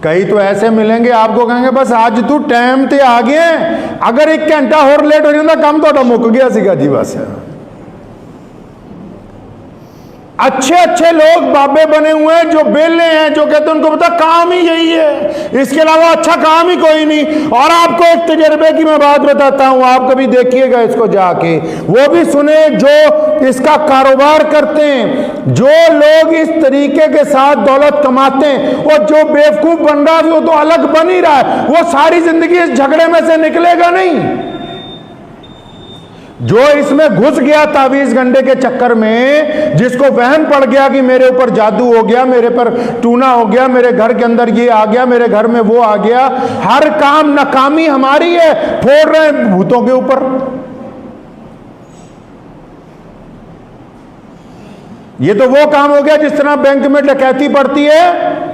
कई तो ऐसे मिलेंगे आपको कहेंगे बस आज तू टाइम ते आ गया, अगर 1 घंटा और लेट हो जाता काम तो मुक गया सीगा जी बस। अच्छे अच्छे लोग बाबे बने हुए हैं जो बेले हैं, जो कहते हैं उनको पता काम ही यही है, इसके अलावा अच्छा काम ही कोई नहीं। और आपको एक तजर्बे की मैं बात बताता हूं, आप कभी देखिएगा इसको जाके, वो भी सुने जो इसका कारोबार करते हैं। जो लोग इस तरीके के साथ दौलत कमाते हैं और जो बेवकूफ बन रहा है वो तो अलग बन ही रहा है, वो सारी जिंदगी इस झगड़े में से निकलेगा नहीं। जो इसमें घुस गया तावीज गंडे के चक्कर में, जिसको वहम पड़ गया कि मेरे ऊपर जादू हो गया, मेरे पर टूना हो गया, मेरे घर के अंदर ये आ गया, मेरे घर में वो आ गया, हर काम नाकामी हमारी है, फोड़ रहे हैं भूतों के ऊपर। ये तो वो काम हो गया जिस तरह बैंक में डकैती पड़ती है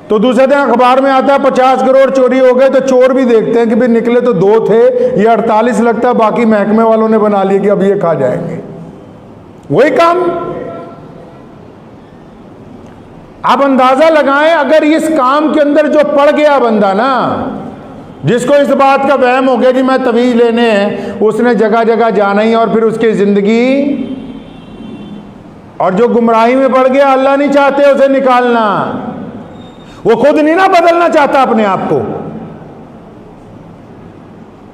तो दूसरे दिन अखबार में आता है 50 करोड़ चोरी हो गए, तो चोर भी देखते हैं कि भाई निकले तो 2 थे, ये 48 लगता है, बाकी महकमे वालों ने बना लिया कि अब ये खा जाएंगे। वही काम। आप अंदाजा लगाएं, अगर इस काम के अंदर जो पड़ गया बंदा ना, जिसको इस बात का वहम हो गया कि मैं तवीज लेने हैं, उसने जगह जगह जाना ही और फिर उसकी जिंदगी, और जो गुमराही में पड़ गया अल्लाह नहीं चाहते उसे निकालना, वो खुद नहीं ना बदलना चाहता अपने आप को।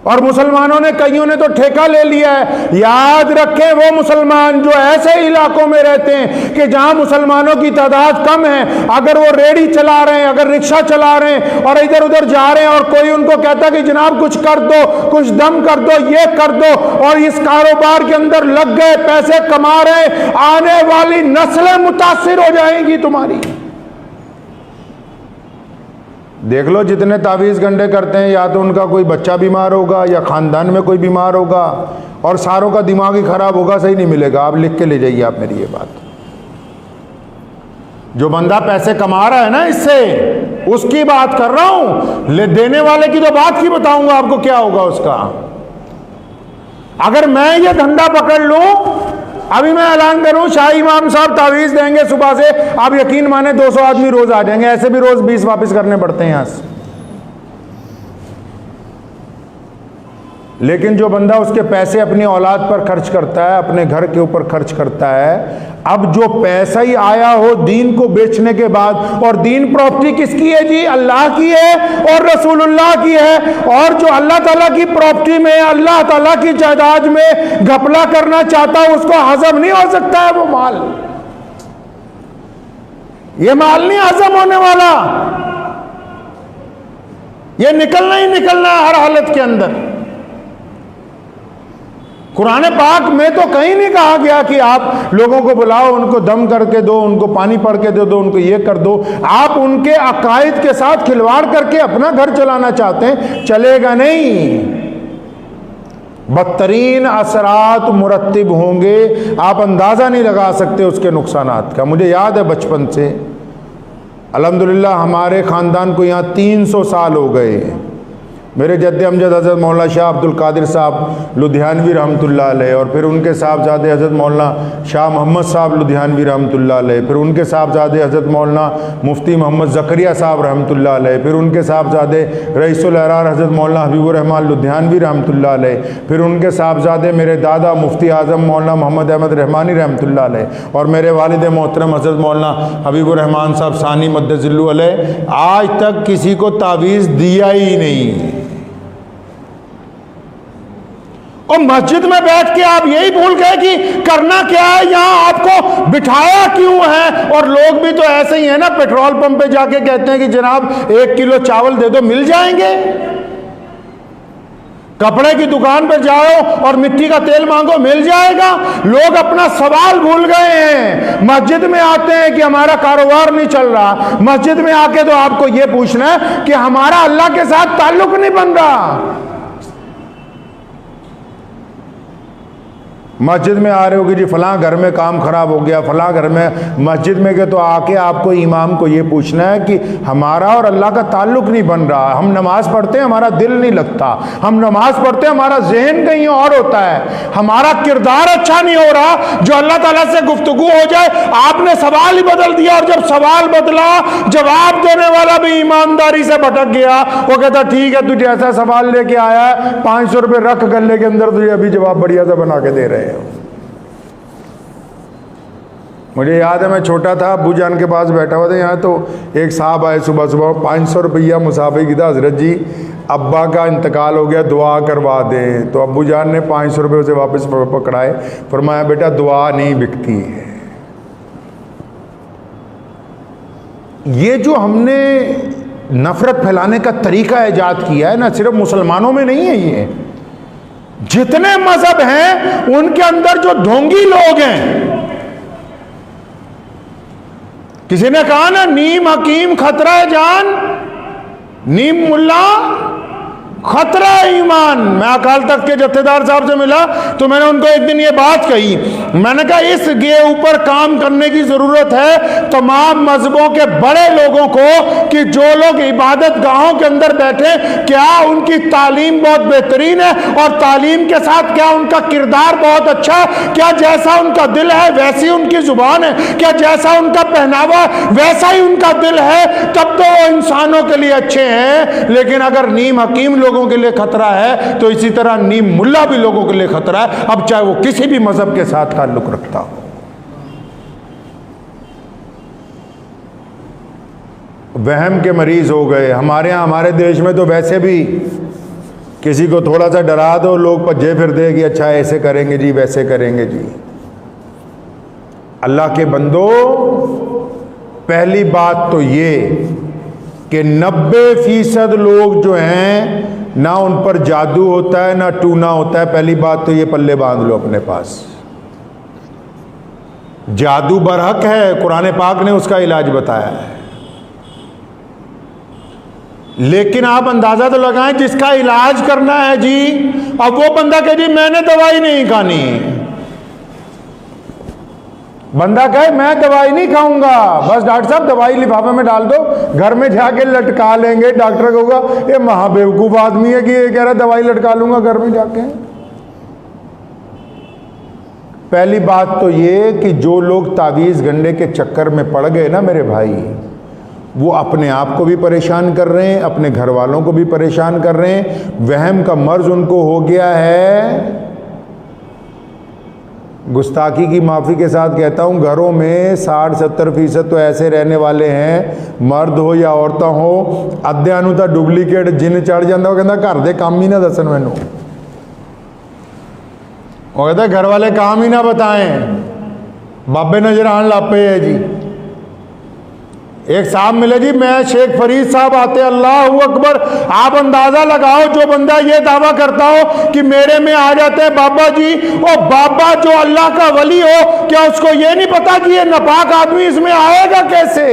और मुसलमानों ने, कईयों ने तो ठेका ले लिया है। याद रखें, वो मुसलमान जो ऐसे इलाकों में रहते हैं कि जहां मुसलमानों की तादाद कम है, अगर वो रेडी चला रहे हैं, अगर रिक्शा चला रहे हैं और इधर उधर जा रहे हैं और कोई उनको कहता कि जनाब कुछ कर दो, कुछ दम कर दो, ये कर दो, और इस कारोबार के अंदर लग गए, पैसे कमा रहे, आने वाली नस्लें मुतासिर हो जाएंगी तुम्हारी। देख लो जितने तावीज़ गंडे करते हैं, या तो उनका कोई बच्चा बीमार होगा या खानदान में कोई बीमार होगा और सारों का दिमाग ही खराब होगा, सही नहीं मिलेगा। आप लिख के ले जाइए आप मेरी ये बात। जो बंदा पैसे कमा रहा है ना इससे, उसकी बात कर रहा हूं, ले देने वाले की तो बात ही बताऊंगा आपको क्या होगा उसका। अगर मैं ये धंधा पकड़ लूं, अभी मैं ऐलान करूं, शाही इमाम साहब तावीज देंगे सुबह से, आप यकीन माने 200 आदमी रोज आ जाएंगे, ऐसे भी रोज 20 वापस करने पड़ते हैं यहां से। लेकिन जो बंदा उसके पैसे अपनी औलाद पर खर्च करता है, अपने घर के ऊपर खर्च करता है, अब जो पैसा ही आया हो दीन को बेचने के बाद, और दीन प्रॉपर्टी किसकी है जी? अल्लाह की है और रसूलुल्लाह की है। और जो अल्लाह ताला की प्रॉपर्टी में, अल्लाह ताला की जायदाद में घपला करना चाहता है, उसको हजम नहीं हो सकता है वो माल। ये माल नहीं हजम होने वाला, ये निकलना ही निकलना है हर हालत के अंदर। कुरान पाक में तो कहीं नहीं कहा गया कि आप लोगों को बुलाओ, उनको दम करके दो, उनको पानी पड़ के दे दो, उनको ये कर दो। आप उनके अकायद के साथ खिलवाड़ करके अपना घर चलाना चाहते हैं, चलेगा नहीं। बदतरीन असरात मुरत्तिब होंगे, आप अंदाज़ा नहीं लगा सकते उसके नुकसानात का। मुझे याद है बचपन से, अल्हम्दुलिल्लाह हमारे ख़ानदान को यहाँ 300 साल हो गए। मेरे जद्द अमजद हज़रत मौलाना शाह अब्दुल कादिर साहब लुधियानवी रहमतुल्लाह अलैह, और फिर उनके साहबजादे हज़रत मौलाना शाह मोहम्मद साहब लुधियानवी रहमतुल्लाह अलैह, फिर उनके साहबजादे हज़रत मौलाना मुफ्ती मोहम्मद ज़करिया साहब रहमतुल्लाह अलैह, फिर उनके साहबजादे रईसुल अहरार हज़रत मौलाना हबीबुर रहमान लुधियानवी रहमतुल्लाह अलैह, फिर उनके साहबजादे मेरे दादा मुफ्ती आज़म मौलाना मोहम्मद अहमद रहमानी रहमतुल्लाह अलैह, और मेरे वालिद मोहतरम हज़रत मौलाना हबीबुर रहमान साहब सानी मद्दज़िल्लु अलैह। आज तक किसी को तावीज़ दिया ही नहीं। और मस्जिद में बैठ के आप यही भूल गए कि करना क्या है, यहां आपको बिठाया क्यों है। और लोग भी तो ऐसे ही है ना, पेट्रोल पंप पे जाके कहते हैं कि जनाब 1 किलो चावल दे दो, मिल जाएंगे। कपड़े की दुकान पर जाओ और मिट्टी का तेल मांगो, मिल जाएगा। लोग अपना सवाल भूल गए हैं। मस्जिद में आते हैं कि हमारा कारोबार नहीं चल रहा, मस्जिद में आके तो आपको यह पूछना है कि हमारा अल्लाह के साथ ताल्लुक नहीं बन रहा। मस्जिद में आ रहे हो कि जी फलां घर में काम खराब हो गया, फलां घर में, मस्जिद में के तो आके आपको इमाम को ये पूछना है कि हमारा और अल्लाह का ताल्लुक नहीं बन रहा। हम नमाज पढ़ते हैं, हमारा दिल नहीं लगता, हम नमाज पढ़ते हैं, हमारा जहन कहीं और होता है, हमारा किरदार अच्छा नहीं हो रहा जो अल्लाह ताला से गुफ्तगू हो जाए। आपने सवाल ही बदल दिया, और जब सवाल बदला, जवाब देने वाला भी ईमानदारी से भटक गया। वो कहता ठीक है, तुझे ऐसा सवाल लेके आया है, 500 रुपये रख गले के अंदर, तुझे अभी जवाब बढ़िया से बना के दे रहे हैं। मुझे याद है मैं छोटा था, अब्बू जान के पास बैठा हुआ था यहाँ, तो एक साहब आए सुबह सुबह, 500 रुपया मुसाफे की था, हजरत जी अब्बा का इंतकाल हो गया, दुआ करवा दें। तो अब्बू जान ने 500 रुपये उसे वापस पकड़ाए, फरमाया बेटा दुआ नहीं बिकती है। ये जो हमने नफरत फैलाने का तरीका ईजाद किया है ना, सिर्फ मुसलमानों में नहीं है, ये जितने मजहब हैं उनके अंदर जो ढोंगी लोग हैं, किसी ने कहा ना नीम हकीम खतरा जान, नीम मुल्ला खतरा ईमान। मैं अकाल तख्त के जत्थेदार साहब से मिला तो मैंने उनको एक दिन ये बात कही, मैंने कहा इसके ऊपर काम करने की जरूरत है तमाम मजहबों के बड़े लोगों को, कि जो लोग इबादत गाहों के अंदर बैठे, क्या उनकी तालीम बहुत बेहतरीन है और तालीम के साथ क्या उनका किरदार बहुत अच्छा है, क्या जैसा उनका दिल है वैसी उनकी जुबान है, क्या जैसा उनका पहनावा वैसा ही उनका दिल है, तब तो वो इंसानों के लिए अच्छे हैं। लेकिन अगर नीम हकीम लोगों के लिए खतरा है तो इसी तरह नीम मुल्ला भी लोगों के लिए खतरा है, अब चाहे वो किसी भी मजहब के साथ ताल्लुक रखता हो। वहम के मरीज हो गए हमारे यहाँ, हमारे देश में तो वैसे भी किसी को थोड़ा सा डरा दो लोग भज्जे फिरते कि अच्छा ऐसे करेंगे जी वैसे करेंगे जी। अल्लाह के बंदो, पहली बात तो ये कि 90% लोग जो हैं ना उन पर जादू होता है ना टूना होता है। पहली बात तो ये पल्ले बांध लो अपने पास। जादू बरहक है, कुरान पाक ने उसका इलाज बताया है, लेकिन आप अंदाजा तो लगाएं जिसका इलाज करना है जी, अब वो बंदा कहे जी मैंने दवाई नहीं खानी, बंदा कहे मैं दवाई नहीं खाऊंगा, बस डॉक्टर साहब दवाई लिफाफे में डाल दो, घर में जाके लटका लेंगे। डॉक्टर कहूँगा ये महाबेवकूफ आदमी है कि ये कह रहा दवाई लटका लूंगा घर में जाके। पहली बात तो ये कि जो लोग तावीज़ गंडे के चक्कर में पड़ गए ना मेरे भाई, वो अपने आप को भी परेशान कर रहे हैं, अपने घर वालों को भी परेशान कर रहे हैं। वहम का मर्ज उनको हो गया है। गुस्ताखी की माफ़ी के साथ कहता हूँ, घरों में 60-70% तो ऐसे रहने वाले हैं, मर्द हो या औरतां हो, अद्धियां नूं तां डुप्लीकेट जिन चढ़ जाता, वो कहता घर दे काम ही ना दसन मैनू, वो कहता घर वाले काम ही ना बताएं, बाबे नजर आन लग पे है जी। एक साहब मिले जी, मैं शेख फरीद साहब आते, अल्लाह अकबर, आप अंदाजा लगाओ जो बंदा ये दावा करता हो कि मेरे में आ जाते हैं बाबा जी, और बाबा जो अल्लाह का वली हो, क्या उसको ये नहीं पता कि ये नापाक आदमी इसमें आएगा कैसे?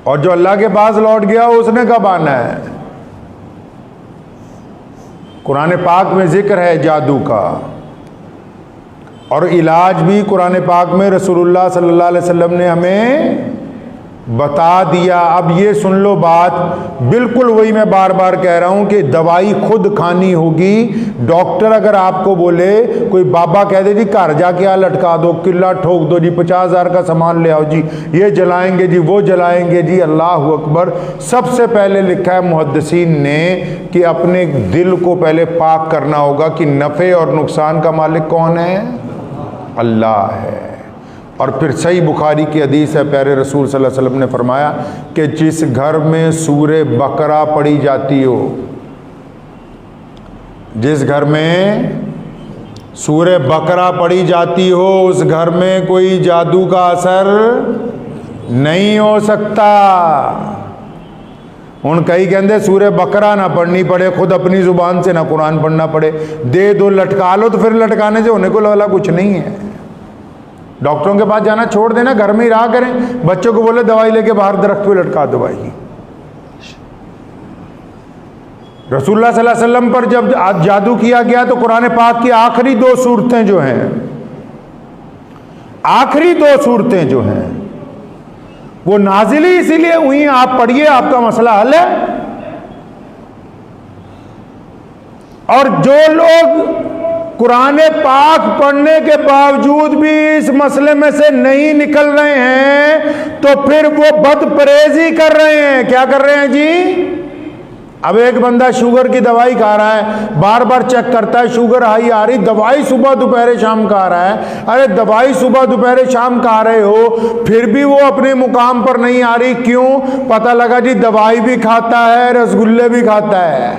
और जो अल्लाह के पास लौट गया उसने कब आना है? कुरान पाक में जिक्र है जादू का, और इलाज भी कुरान पाक में रसूलुल्लाह सल्लल्लाहु अलैहि वसल्लम ने हमें बता दिया। अब ये सुन लो बात, बिल्कुल वही मैं बार बार कह रहा हूँ कि दवाई खुद खानी होगी। डॉक्टर अगर आपको बोले, कोई बाबा कह दे जी घर जाके आ लटका दो, किला ठोक दो जी, 50,000 का सामान ले आओ जी, ये जलाएंगे जी वो जलाएंगे जी, अल्लाह अकबर। सबसे पहले लिखा है मुहद्दिसीन ने कि अपने दिल को पहले पाक करना होगा कि नफ़े और नुकसान का मालिक कौन है? अल्लाह है। और फिर सही बुखारी की हदीस है, प्यारे रसूल सल्लल्लाहु अलैहि वसल्लम ने फरमाया कि जिस घर में सूरे बकरा पड़ी जाती हो, जिस घर में सूरे बकरा पड़ी जाती हो, उस घर में कोई जादू का असर नहीं हो सकता। हुण कई कहते सूरे बकरा ना पढ़नी पड़े, खुद अपनी जुबान से ना कुरान पढ़ना पड़े, दे दो लटका लो, तो फिर लटकाने से होने को वाला कुछ नहीं है। डॉक्टरों के पास जाना छोड़ देना, घर में ही रहा करें। बच्चों को बोले दवाई लेके बाहर दरख्त पे लटका दो भाई। रसूलुल्लाह सल्लल्लाहु अलैहि वसल्लम पर जब जादू किया गया तो कुरान पाक की आखिरी 2 सूरतें जो हैं, आखिरी 2 सूरतें जो हैं वो नाजिल ही इसीलिए हुई, आप पढ़िए आपका मसला हल है। और जो लोग कुरान पाक पढ़ने के बावजूद भी इस मसले में से नहीं निकल रहे हैं, तो फिर वो बदपरहेजी कर रहे हैं। क्या कर रहे हैं जी? अब एक बंदा शुगर की दवाई खा रहा है, बार बार चेक करता है शुगर हाई आ रही, दवाई सुबह दोपहर शाम खा रहा है। अरे दवाई सुबह दोपहर शाम खा रहे हो, फिर भी वो अपने मुकाम पर नहीं आ रही, क्यों? पता लगा जी दवाई भी खाता है, रसगुल्ले भी खाता है,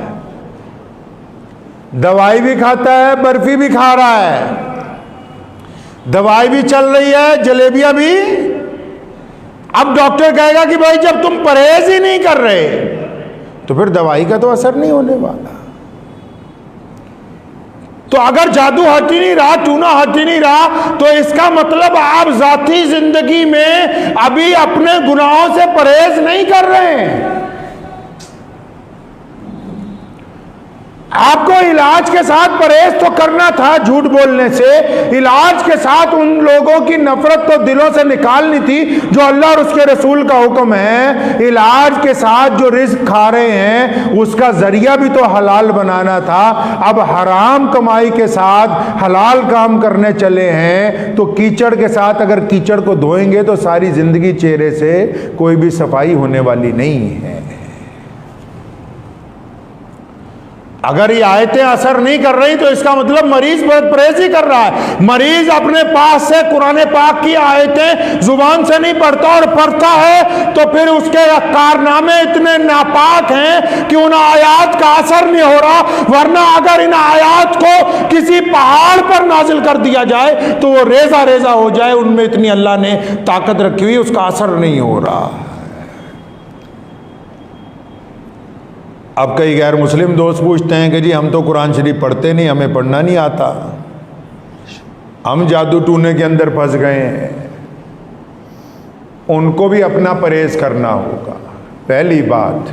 दवाई भी खाता है, बर्फी भी खा रहा है, दवाई भी चल रही है, जलेबियां भी। अब डॉक्टर कहेगा कि भाई जब तुम परहेज ही नहीं कर रहे तो फिर दवाई का तो असर नहीं होने वाला। तो अगर जादू हट ही नहीं रहा, टूना हट ही नहीं रहा, तो इसका मतलब आप जाती जिंदगी में अभी अपने गुनाहों से परहेज नहीं कर रहे हैं। आपको इलाज के साथ परहेज तो करना था, झूठ बोलने से। इलाज के साथ उन लोगों की नफरत तो दिलों से निकालनी थी जो अल्लाह और उसके रसूल का हुक्म है। इलाज के साथ जो रिस्क खा रहे हैं उसका जरिया भी तो हलाल बनाना था। अब हराम कमाई के साथ हलाल काम करने चले हैं, तो कीचड़ के साथ अगर कीचड़ को धोएंगे तो सारी जिंदगी चेहरे से कोई भी सफाई होने वाली नहीं है। अगर ये आयतें असर नहीं कर रही तो इसका मतलब मरीज परहेज ही कर रहा है। मरीज अपने पास से कुरान पाक की आयतें जुबान से नहीं पढ़ता, और पढ़ता है तो फिर उसके कारनामे इतने नापाक हैं कि उन आयात का असर नहीं हो रहा। वरना अगर इन आयात को किसी पहाड़ पर नाजिल कर दिया जाए तो वो रेजा रेजा हो जाए, उनमें इतनी अल्लाह ने ताकत रखी हुई, उसका असर नहीं हो रहा। अब कई गैर मुस्लिम दोस्त पूछते हैं कि जी हम तो कुरान शरीफ पढ़ते नहीं, हमें पढ़ना नहीं आता, हम जादू टूने के अंदर फंस गए हैं। उनको भी अपना परहेज करना होगा। पहली बात,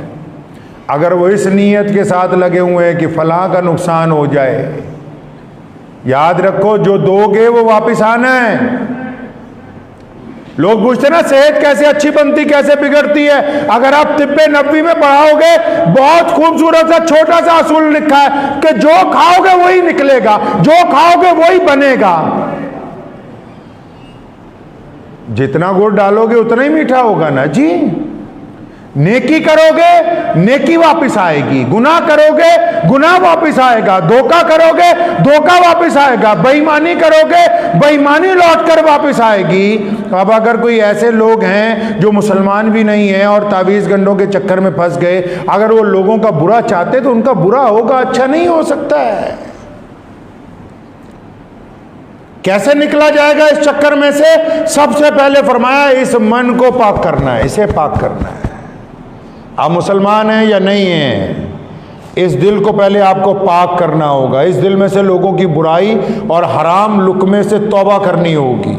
अगर वो इस नीयत के साथ लगे हुए हैं कि फलां का नुकसान हो जाए, याद रखो जो दोगे वो वापस आना है। लोग पूछते ना सेहत कैसे अच्छी बनती, कैसे बिगड़ती है। अगर आप तिब्बे नबवी में पढ़ाओगे, बहुत खूबसूरत सा छोटा सा असूल लिखा है कि जो खाओगे वही निकलेगा, जो खाओगे वही बनेगा। जितना गुड़ डालोगे उतना ही मीठा होगा ना जी। नेकी करोगे नेकी वापस आएगी, गुनाह करोगे गुनाह वापस आएगा, धोखा करोगे धोखा वापस आएगा, बेईमानी करोगे बेईमानी लौट कर वापस आएगी। अब अगर कोई ऐसे लोग हैं जो मुसलमान भी नहीं है और तावीज़ गंडों के चक्कर में फंस गए, अगर वो लोगों का बुरा चाहते तो उनका बुरा होगा, अच्छा नहीं हो सकता है। कैसे निकला जाएगा इस चक्कर में से? सबसे पहले फरमाया इस मन को पाक करना है, इसे पाक करना है। आप मुसलमान हैं या नहीं हैं, इस दिल को पहले आपको पाक करना होगा। इस दिल में से लोगों की बुराई और हराम लुक्मे से तौबा करनी होगी।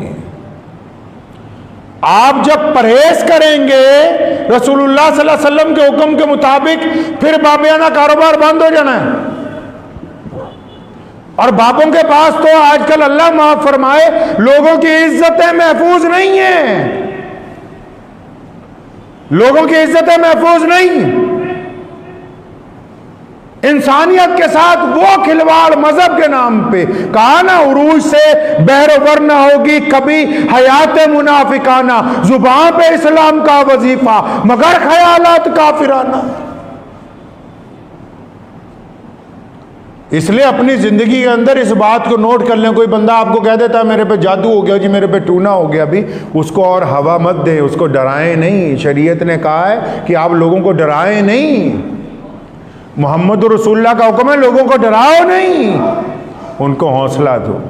आप जब परहेज करेंगे रसूलुल्लाह सल्लल्लाहु अलैहि वसल्लम के हुक्म के मुताबिक, फिर बाबियाना कारोबार बंद हो जाना है। और बापों के पास तो आजकल अल्लाह माफ फरमाए लोगों की इज्जतें महफूज नहीं है, लोगों की इज्जतें महफूज नहीं। इंसानियत के साथ वो खिलवाड़ मजहब के नाम पे, कहा ना उरूज से बहरोवर न होगी कभी हयात मुनाफिकाना, जुबान पे इस्लाम का वजीफा मगर ख्यालात काफिराना। इसलिए अपनी ज़िंदगी के अंदर इस बात को नोट कर लें। कोई बंदा आपको कह देता है मेरे पे जादू हो गया जी, मेरे पे टूना हो गया, भी उसको और हवा मत दें, उसको डराएं नहीं। शरीयत ने कहा है कि आप लोगों को डराएं नहीं, मोहम्मद रसूलुल्लाह का हुक्म है लोगों को डराओ नहीं, उनको हौसला दो।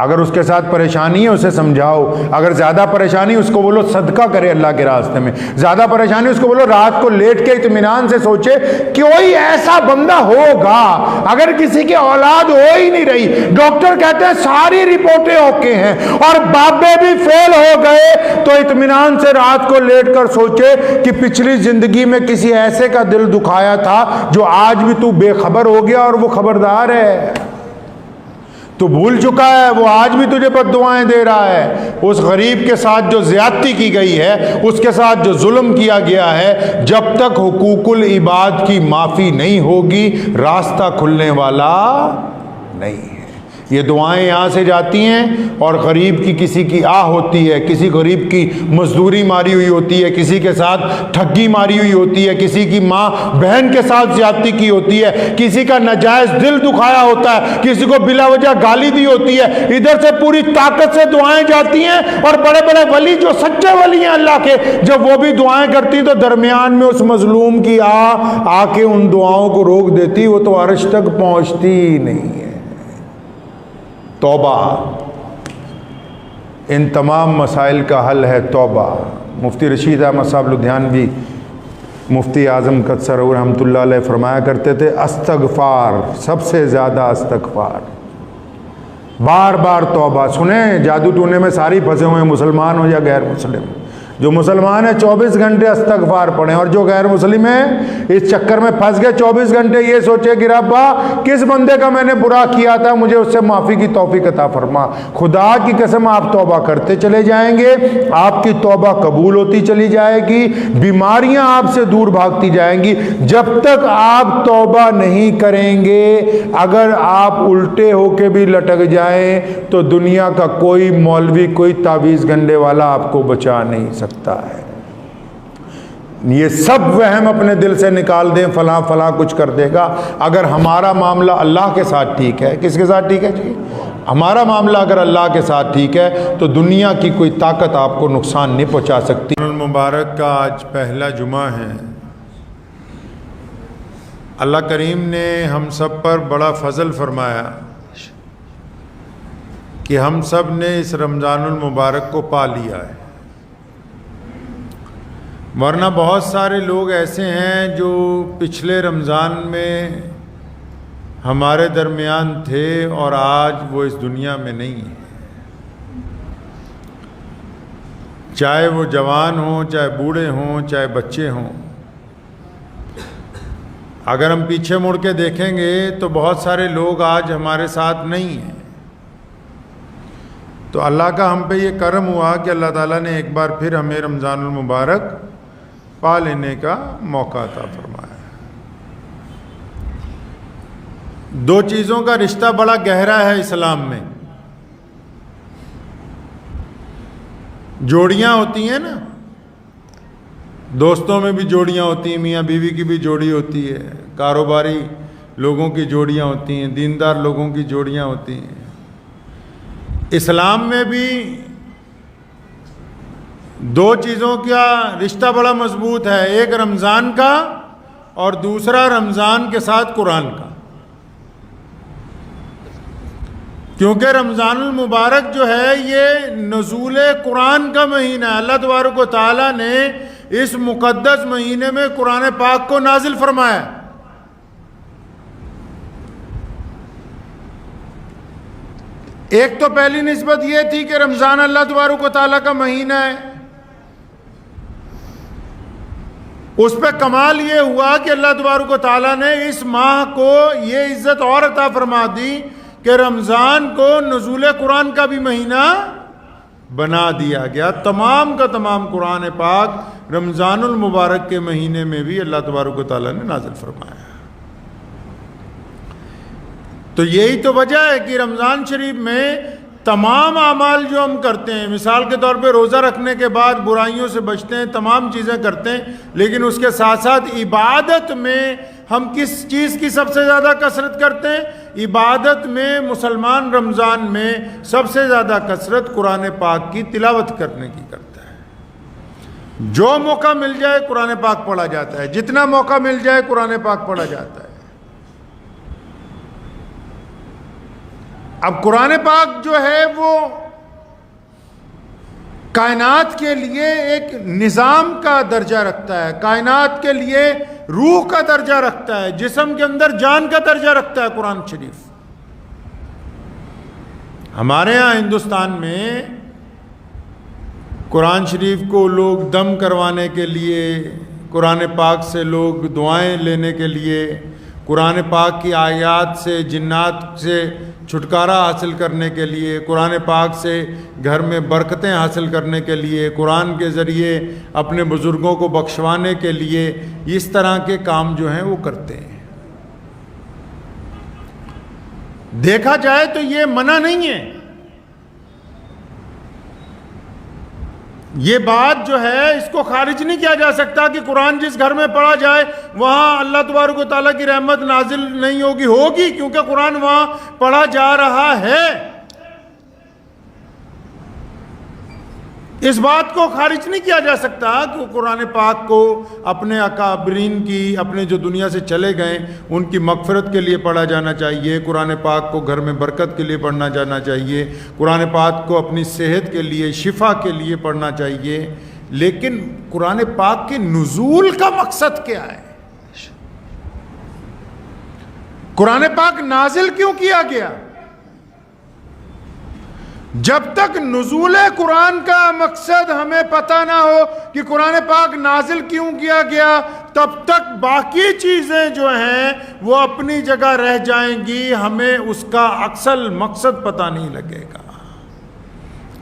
अगर उसके साथ परेशानी है उसे समझाओ, अगर ज़्यादा परेशानी उसको बोलो सदका करे अल्लाह के रास्ते में, ज़्यादा परेशानी उसको बोलो रात को लेट के इत्मीनान से सोचे कोई ऐसा बंदा होगा। अगर किसी की औलाद हो ही नहीं रही, डॉक्टर कहते हैं सारी रिपोर्टें ओके हैं और बाबे भी फेल हो गए, तो इत्मीनान से रात को लेट कर सोचे कि पिछली जिंदगी में किसी ऐसे का दिल दुखाया था जो आज भी तू बेखबर हो गया और वो खबरदार है, तू भूल चुका है, वो आज भी तुझे बद्दुआएं दे रहा है। उस गरीब के साथ जो ज्यादती की गई है, उसके साथ जो जुल्म किया गया है, जब तक हुकूकुल इबाद की माफ़ी नहीं होगी रास्ता खुलने वाला नहीं है। ये दुआएं यहाँ से जाती हैं और गरीब की किसी की आह होती है, किसी गरीब की मजदूरी मारी हुई होती है, किसी के साथ ठगी मारी हुई होती है, किसी की माँ बहन के साथ ज्यादती की होती है, किसी का नाजायज दिल दुखाया होता है, किसी को बिला वजह गाली दी होती है, इधर से पूरी ताकत से दुआएं जाती हैं। और बड़े बड़े वली जो सच्चे वली हैं अल्लाह के, जब वो भी दुआएं करती हैं तो दरमियान में उस मजलूम की आके उन दुआओं को रोक देती, वो तो अर्श तक पहुंचती ही नहीं है। तौबा, इन तमाम मसाइल का हल है तौबा। मुफ्ती रशीद अहमद साहब लुधियानवी, मुफ्ती आज़म कदसर रहमतुल्लाह अलैह फरमाया करते थे, अस्तगफार, सबसे ज़्यादा अस्तगफार, बार बार तौबा। सुने, जादू टूने में सारी फंसे हुए, मुसलमान हो या गैर मुस्लिम। जो मुसलमान है 24 घंटे अस्तगफार पढ़ें, और जो गैर मुस्लिम है इस चक्कर में फंस गए 24 घंटे ये सोचे कि रब्बा किस बंदे का मैंने बुरा किया था, मुझे उससे माफ़ी की तौफीक अता फरमा। खुदा की कसम आप तौबा करते चले जाएंगे, आपकी तौबा कबूल होती चली जाएगी, बीमारियां आपसे दूर भागती जाएंगी। जब तक आप तौबा नहीं करेंगे, अगर आप उल्टे होके भी लटक जाएं तो दुनिया का कोई मौलवी, कोई तावीज़ गंडे वाला आपको बचा नहीं सकता है। ये सब वहम अपने दिल से निकाल दें, फला फला कुछ कर देगा। अगर हमारा मामला अल्लाह के साथ ठीक है, किसके साथ ठीक है जी? हमारा मामला अगर अल्लाह के साथ ठीक है तो दुनिया की कोई ताकत आपको नुकसान नहीं पहुंचा सकती। मुबारक का आज पहला जुमा है। अल्लाह करीम ने हम सब पर बड़ा फजल फरमाया कि हम सब ने इस रमज़ानुल मुबारक को पा लिया है। वरना बहुत सारे लोग ऐसे हैं जो पिछले रमज़ान में हमारे दरमियान थे और आज वो इस दुनिया में नहीं है। चाहे वो जवान हों, चाहे बूढ़े हों, चाहे बच्चे हों। अगर हम पीछे मुड़ के देखेंगे तो बहुत सारे लोग आज हमारे साथ नहीं हैं। तो अल्लाह का हम पे ये करम हुआ कि अल्लाह ताला ने एक बार फिर हमें रमज़ानुल मुबारक पा लेने का मौका अता फरमाया। दो चीज़ों का रिश्ता बड़ा गहरा है इस्लाम में। जोड़ियां होती हैं ना, दोस्तों में भी जोड़ियां होती हैं, मियाँ बीवी की भी जोड़ी होती है, कारोबारी लोगों की जोड़ियां होती हैं, दीनदार लोगों की जोड़ियां होती हैं। इस्लाम में भी दो चीज़ों का रिश्ता बड़ा मजबूत है, एक रमज़ान का और दूसरा रमज़ान के साथ कुरान का। क्योंकि रमज़ानुल मुबारक जो है ये नज़ूल कुरान का महीना है। अल्लाह तबारक व तआला ने इस मुक़द्दस महीने में कुरान पाक को नाजिल फरमाया। एक तो पहली निस्बत ये थी कि रमज़ान अल्लाह तबारक व तआला का महीना है। उस पर कमाल ये हुआ कि अल्लाह तबारक व तआला ने इस माह को ये इज़्ज़त और अता फरमा दी कि रमज़ान को नुज़ूल कुरान का भी महीना बना दिया गया। तमाम का तमाम कुरान पाक रमज़ानुल मुबारक के महीने में भी अल्लाह तबारक व तआला ने नाज़िल फरमाया। तो यही तो वजह है कि रमज़ान शरीफ में तमाम आमाल जो हम करते हैं, मिसाल के तौर पे रोज़ा रखने के बाद बुराइयों से बचते हैं, तमाम चीज़ें करते हैं, लेकिन उसके साथ साथ इबादत में हम किस चीज़ की सबसे ज़्यादा कसरत करते हैं? इबादत में मुसलमान रमज़ान में सबसे ज़्यादा कसरत कुरान पाक की तिलावत करने की करता है। जो मौका मिल जाए कुरान पाक पढ़ा जाता है, जितना मौका मिल जाए कुरान पाक पढ़ा जाता है। अब कुरान पाक जो है वो कायनात के लिए एक निज़ाम का दर्जा रखता है, कायनात के लिए रूह का दर्जा रखता है, जिस्म के अंदर जान का दर्जा रखता है कुरान शरीफ। हमारे यहाँ हिंदुस्तान में कुरान शरीफ को लोग दम करवाने के लिए, कुरान पाक से लोग दुआएं लेने के लिए, कुरान पाक की आयत से जिन्नात से छुटकारा हासिल करने के लिए, कुरान पाक से घर में बरकतें हासिल करने के लिए, कुरान के ज़रिए अपने बुज़ुर्गों को बख्शवाने के लिए, इस तरह के काम जो हैं वो करते हैं। देखा जाए तो ये मना नहीं है। ये बात जो है इसको खारिज नहीं किया जा सकता कि कुरान जिस घर में पढ़ा जाए वहां अल्लाह तबारक व तआला की रहमत नाजिल नहीं होगी, क्योंकि कुरान वहां पढ़ा जा रहा है। इस बात को खारिज नहीं किया जा सकता कि कुरान पाक को अपने अकाबरीन की, अपने जो दुनिया से चले गए उनकी मगफरत के लिए पढ़ा जाना चाहिए, कुरान पाक को घर में बरकत के लिए पढ़ना जाना चाहिए, कुरान पाक को अपनी सेहत के लिए, शिफा के लिए पढ़ना चाहिए। लेकिन कुरान पाक के नुज़ूल का मकसद क्या है? कुरान पाक नाजिल क्यों किया गया? जब तक नुज़ूल कुरान का मकसद हमें पता ना हो कि कुरान पाक नाजिल क्यों किया गया, तब तक बाकी चीज़ें जो हैं वो अपनी जगह रह जाएंगी, हमें उसका असल मकसद पता नहीं लगेगा।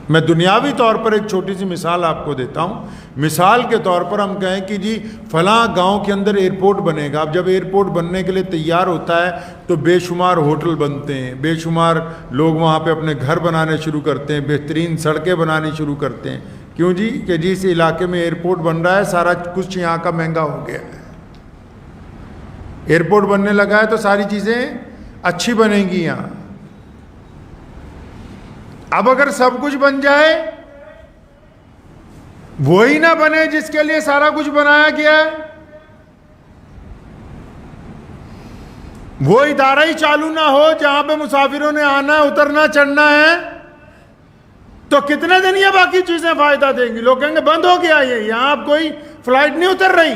मैं दुनियावी तौर पर एक छोटी सी मिसाल आपको देता हूँ। मिसाल के तौर पर हम कहें कि जी फलां गांव के अंदर एयरपोर्ट बनेगा। अब जब एयरपोर्ट बनने के लिए तैयार होता है तो बेशुमार होटल बनते हैं, बेशुमार लोग वहाँ पे अपने घर बनाने शुरू करते हैं, बेहतरीन सड़कें बनानी शुरू करते हैं। क्यों जी? कि जी इस इलाके में एयरपोर्ट बन रहा है, सारा कुछ यहाँ का महंगा हो गया है, एयरपोर्ट बनने लगा है तो सारी चीज़ें अच्छी बनेंगी यहाँ। अब अगर सब कुछ बन जाए, वही ना बने जिसके लिए सारा कुछ बनाया गया है, वो इदारा ही चालू ना हो जहां पे मुसाफिरों ने आना, उतरना, चढ़ना है, तो कितने दिन ये बाकी चीजें फायदा देंगी? लोग कहेंगे बंद हो गया ये, यहां अब कोई फ्लाइट नहीं उतर रही।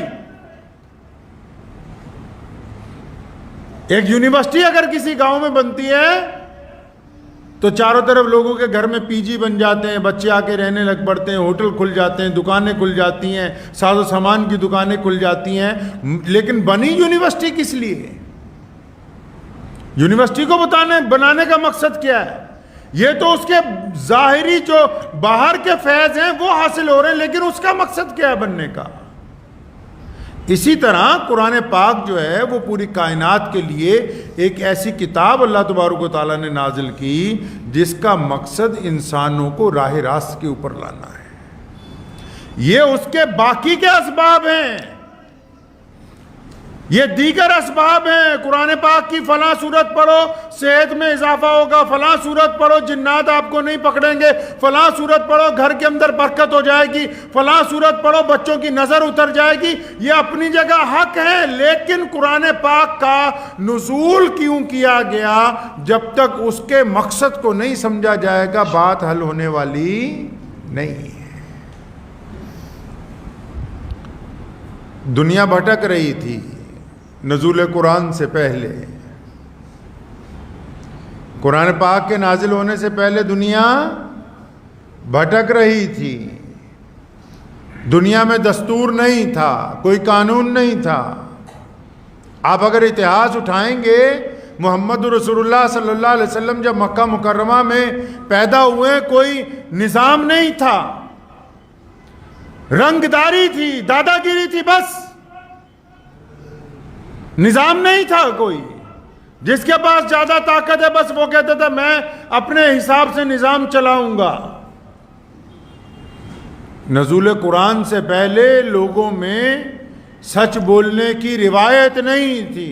एक यूनिवर्सिटी अगर किसी गांव में बनती है तो चारों तरफ लोगों के घर में पीजी बन जाते हैं, बच्चे आके रहने लग पड़ते हैं, होटल खुल जाते हैं, दुकानें खुल जाती हैं, साजो सामान की दुकानें खुल जाती हैं। लेकिन बनी यूनिवर्सिटी किस लिए? यूनिवर्सिटी को बनाने का मकसद क्या है? ये तो उसके जाहिरी जो बाहर के फैज हैं वो हासिल हो रहे हैं, लेकिन उसका मकसद क्या है बनने का? इसी तरह कुरान पाक जो है वो पूरी कायनात के लिए एक ऐसी किताब अल्लाह तबारक व तआला ने नाजिल की जिसका मकसद इंसानों को राह रास्त के ऊपर लाना है। ये उसके बाकी के असबाब हैं, ये दीगर असबाब हैं। कुरान पाक की फलां सूरत पढ़ो सेहत में इजाफा होगा, फलां सूरत पढ़ो जिन्नात आपको नहीं पकड़ेंगे, फलां सूरत पढ़ो घर के अंदर बरकत हो जाएगी, फलां सूरत पढ़ो बच्चों की नजर उतर जाएगी। ये अपनी जगह हक है, लेकिन कुरान पाक का नुज़ूल क्यों किया गया? जब तक उसके मकसद को नहीं समझा जाएगा बात हल होने वाली नहीं है। दुनिया भटक रही थी नज़ूल कुरान से पहले, कुरान पाक के नाजिल होने से पहले दुनिया भटक रही थी। दुनिया में दस्तूर नहीं था, कोई कानून नहीं था। आप अगर इतिहास उठाएंगे, मोहम्मद रसूलुल्लाह सल्लल्लाहु अलैहि वसल्लम जब मक्का मुकर्रमा में पैदा हुए कोई निज़ाम नहीं था, रंगदारी थी, दादागिरी थी, बस निजाम नहीं था। कोई जिसके पास ज्यादा ताकत है बस वो कहता था मैं अपने हिसाब से निजाम चलाऊंगा। नज़ूल कुरान से पहले लोगों में सच बोलने की रिवायत नहीं थी।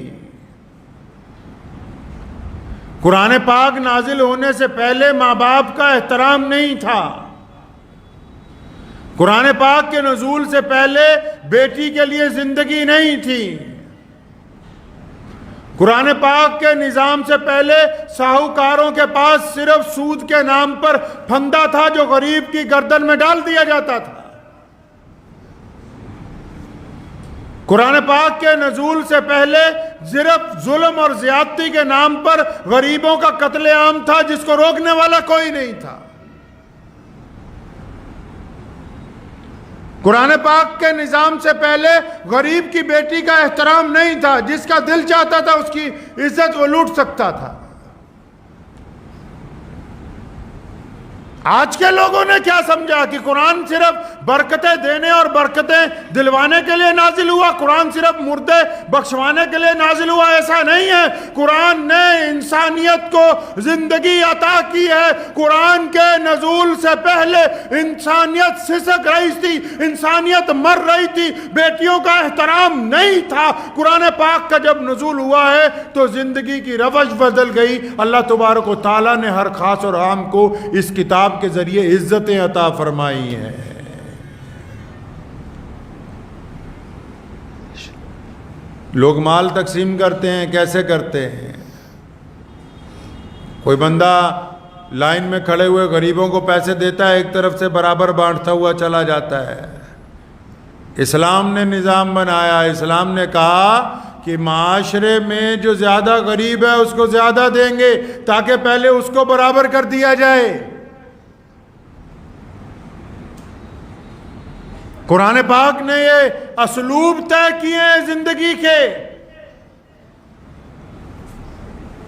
कुरान पाक नाजिल होने से पहले माँ बाप का एहतराम नहीं था। कुरान पाक के नज़ूल से पहले बेटी के लिए जिंदगी नहीं थी। कुरान पाक के निज़ाम से पहले साहूकारों के पास सिर्फ सूद के नाम पर फंदा था जो गरीब की गर्दन में डाल दिया जाता था। कुरान पाक के नज़ूल से पहले सिर्फ जुल्म और ज्यादती के नाम पर गरीबों का कत्लेआम था जिसको रोकने वाला कोई नहीं था। कुरान पाक के निज़ाम से पहले गरीब की बेटी का एहतराम नहीं था, जिसका दिल चाहता था उसकी इज्जत वो लूट सकता था। आज के लोगों ने क्या समझा कि कुरान सिर्फ बरकतें देने और बरकतें दिलवाने के लिए नाजिल हुआ, कुरान सिर्फ मुर्दे बख्शवाने के लिए नाजिल हुआ। ऐसा नहीं है। कुरान ने इंसानियत को जिंदगी अता की है। कुरान के नजूल से पहले इंसानियत सिसक रही थी, इंसानियत मर रही थी, बेटियों का एहतराम नहीं था। कुरान पाक का जब नजूल हुआ है तो जिंदगी की रवश बदल गई। अल्लाह तबारक व तआला ने हर खास और आम को इस किताब के जरिए इज्जतें अता फरमाई हैं। लोग माल तकसीम करते हैं, कैसे करते हैं? कोई बंदा लाइन में खड़े हुए गरीबों को पैसे देता है, एक तरफ से बराबर बांटता हुआ चला जाता है। इस्लाम ने निज़ाम बनाया, इस्लाम ने कहा कि माशरे में जो ज़्यादा गरीब है उसको ज़्यादा देंगे, ताकि पहले उसको बराबर कर दिया जाए। कुरान पाक ने ये असलूब तय किए हैं जिंदगी के।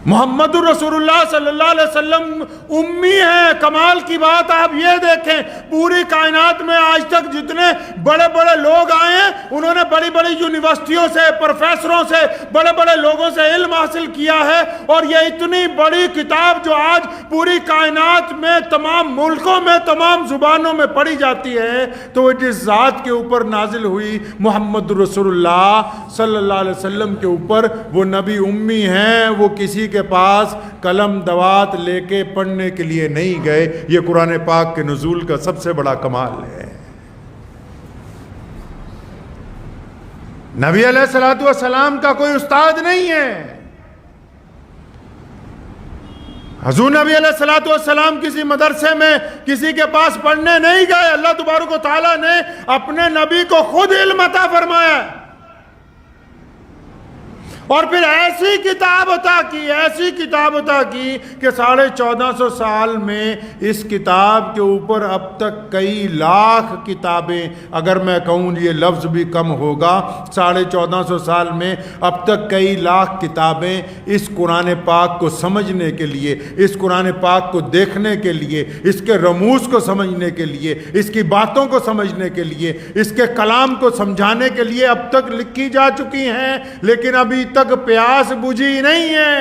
मोहम्मद रसूलुल्लाह सल्लल्लाहु अलैहि वसल्लम उम्मी है। कमाल की बात आप ये देखें, पूरी कायनात में आज तक जितने बड़े बड़े लोग आए हैं उन्होंने बड़ी बड़ी यूनिवर्सिटियों से, प्रोफेसरों से, बड़े बड़े लोगों से इल्म हासिल किया है। और ये इतनी बड़ी किताब जो आज पूरी कायनात में तमाम मुल्कों में तमाम जुबानों में पढ़ी जाती है, तो जिस ज़ात के ऊपर नाजिल हुई, मोहम्मद रसूलुल्लाह सल्लल्लाहु अलैहि वसल्लम के ऊपर, वो नबी उम्मी हैं। वो किसी के पास कलम दवात लेके पढ़ने के लिए नहीं गए। ये कुरान पाक के नुज़ूल का सबसे बड़ा कमाल है। नबी अलैहिस्सलातु वस्सलाम का कोई उस्ताद नहीं है। हुज़ूर नबी अलैहिस्सलातु वस्सलाम किसी मदरसे में किसी के पास पढ़ने नहीं गए। अल्लाह तबारक व तआला ने अपने नबी को खुद इल्म अता फरमाया और फिर ऐसी किताब अता की, ऐसी किताब अता की कि 1450 साल में इस किताब के ऊपर अब तक कई लाख किताबें, अगर मैं कहूँ ये लफ्ज़ भी कम होगा, 1450 साल में अब तक कई लाख किताबें इस कुरान पाक को समझने के लिए, इस कुरान पाक को देखने के लिए, इसके रमूज़ को समझने के लिए, इसकी बातों को समझने के लिए, इसके कलाम को समझाने के लिए अब तक लिखी जा चुकी हैं। लेकिन अभी तक प्यास बुझी नहीं है।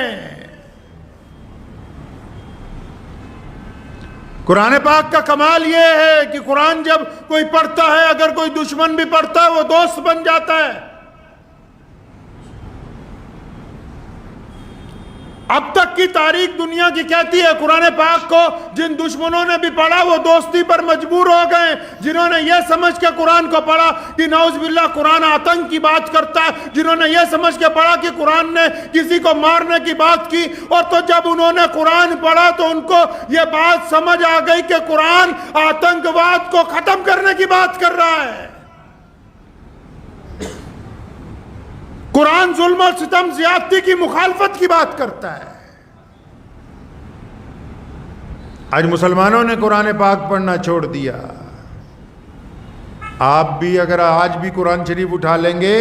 कुरान पाक का कमाल यह है कि कुरान जब कोई पढ़ता है, अगर कोई दुश्मन भी पढ़ता है वो दोस्त बन जाता है। अब तक की तारीख दुनिया की कहती है कुरान पाक को जिन दुश्मनों ने भी पढ़ा वो दोस्ती पर मजबूर हो गए। जिन्होंने ये समझ के कुरान को पढ़ा कि नाउज़ुबिल्लाह कुरान आतंक की बात करता है, जिन्होंने ये समझ के पढ़ा कि कुरान ने किसी को मारने की बात की, और तो जब उन्होंने कुरान पढ़ा तो उनको ये बात समझ आ गई कि कुरान आतंकवाद को खत्म करने की बात कर रहा है। कुरान जुल्म और सितम ज़्यादती की मुखालफत की बात करता है। आज मुसलमानों ने कुरान पाक पढ़ना छोड़ दिया। आप भी अगर आज भी कुरान शरीफ उठा लेंगे,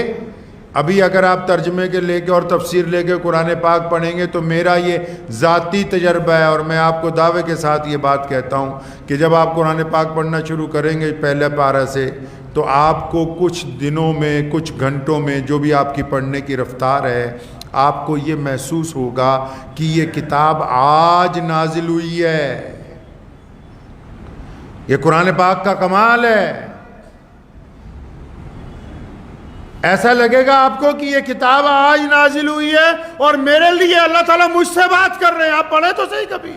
अभी अगर आप तर्जमे के लेके और तफसीर लेके कुरान पाक पढ़ेंगे, तो मेरा ये ज़ाती तजर्बा है और मैं आपको दावे के साथ ये बात कहता हूँ कि जब आप कुरान पाक पढ़ना शुरू करेंगे पहले पारा से, तो आपको कुछ दिनों में, कुछ घंटों में, जो भी आपकी पढ़ने की रफ्तार है, आपको ये महसूस होगा कि ये किताब आज नाजिल हुई है। ये कुरान पाक का कमाल है। ऐसा लगेगा आपको कि ये किताब आज नाजिल हुई है और मेरे लिए अल्लाह ताला मुझसे बात कर रहे हैं। आप पढ़े तो सही कभी।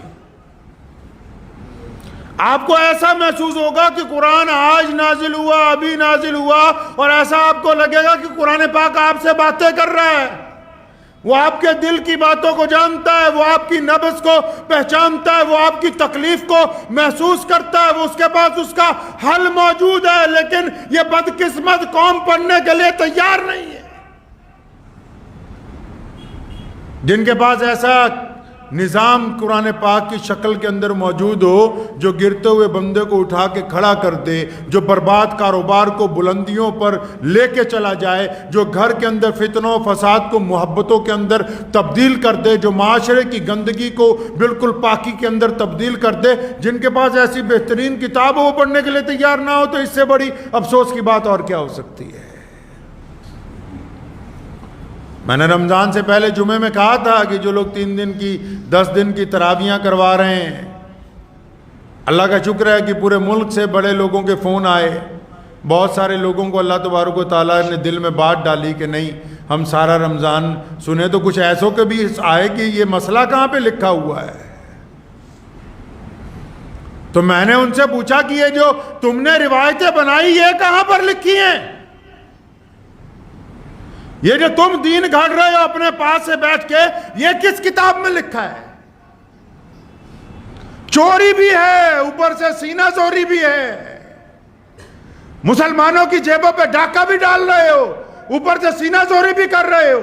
आपको ऐसा महसूस होगा कि कुरान आज नाजिल हुआ, अभी नाजिल हुआ, और ऐसा आपको लगेगा कि कुरान पाक आपसे बातें कर रहा है। वो आपके दिल की बातों को जानता है, वो आपकी नब्ज़ को पहचानता है, वो आपकी तकलीफ को महसूस करता है, वो उसके पास उसका हल मौजूद है। लेकिन ये बदकिस्मत कौम पढ़ने के लिए तैयार नहीं है। जिनके पास ऐसा निज़ाम कुरान पाक की शक्ल के अंदर मौजूद हो, जो गिरते हुए बंदे को उठा के खड़ा कर दे, जो बर्बाद कारोबार को बुलंदियों पर लेके चला जाए, जो घर के अंदर फितनों फसाद को मोहब्बतों के अंदर तब्दील कर दे, जो माशरे की गंदगी को बिल्कुल पाकी के अंदर तब्दील कर दे, जिनके पास ऐसी बेहतरीन किताब हो वो पढ़ने के लिए तैयार ना हो, तो इससे बड़ी अफसोस की बात और क्या हो सकती है। मैंने रमज़ान से पहले जुमे में कहा था कि जो लोग 3 दिन की 10 दिन की तरावियां करवा रहे हैं, अल्लाह का शुक्र है कि पूरे मुल्क से बड़े लोगों के फ़ोन आए। बहुत सारे लोगों को अल्लाह तबारक व तआला ने दिल में बात डाली कि नहीं, हम सारा रमज़ान सुने। तो कुछ ऐसों के भी आए कि ये मसला कहाँ पे लिखा हुआ है। तो मैंने उनसे पूछा कि ये जो तुमने रिवायतें बनाई ये कहाँ पर लिखी हैं? ये जो तुम दीन घड़ रहे हो अपने पास से बैठ के, ये किस किताब में लिखा है? चोरी भी है, ऊपर से सीना चोरी भी है, मुसलमानों की जेबों पे डाका भी डाल रहे हो, ऊपर से सीना चोरी भी कर रहे हो,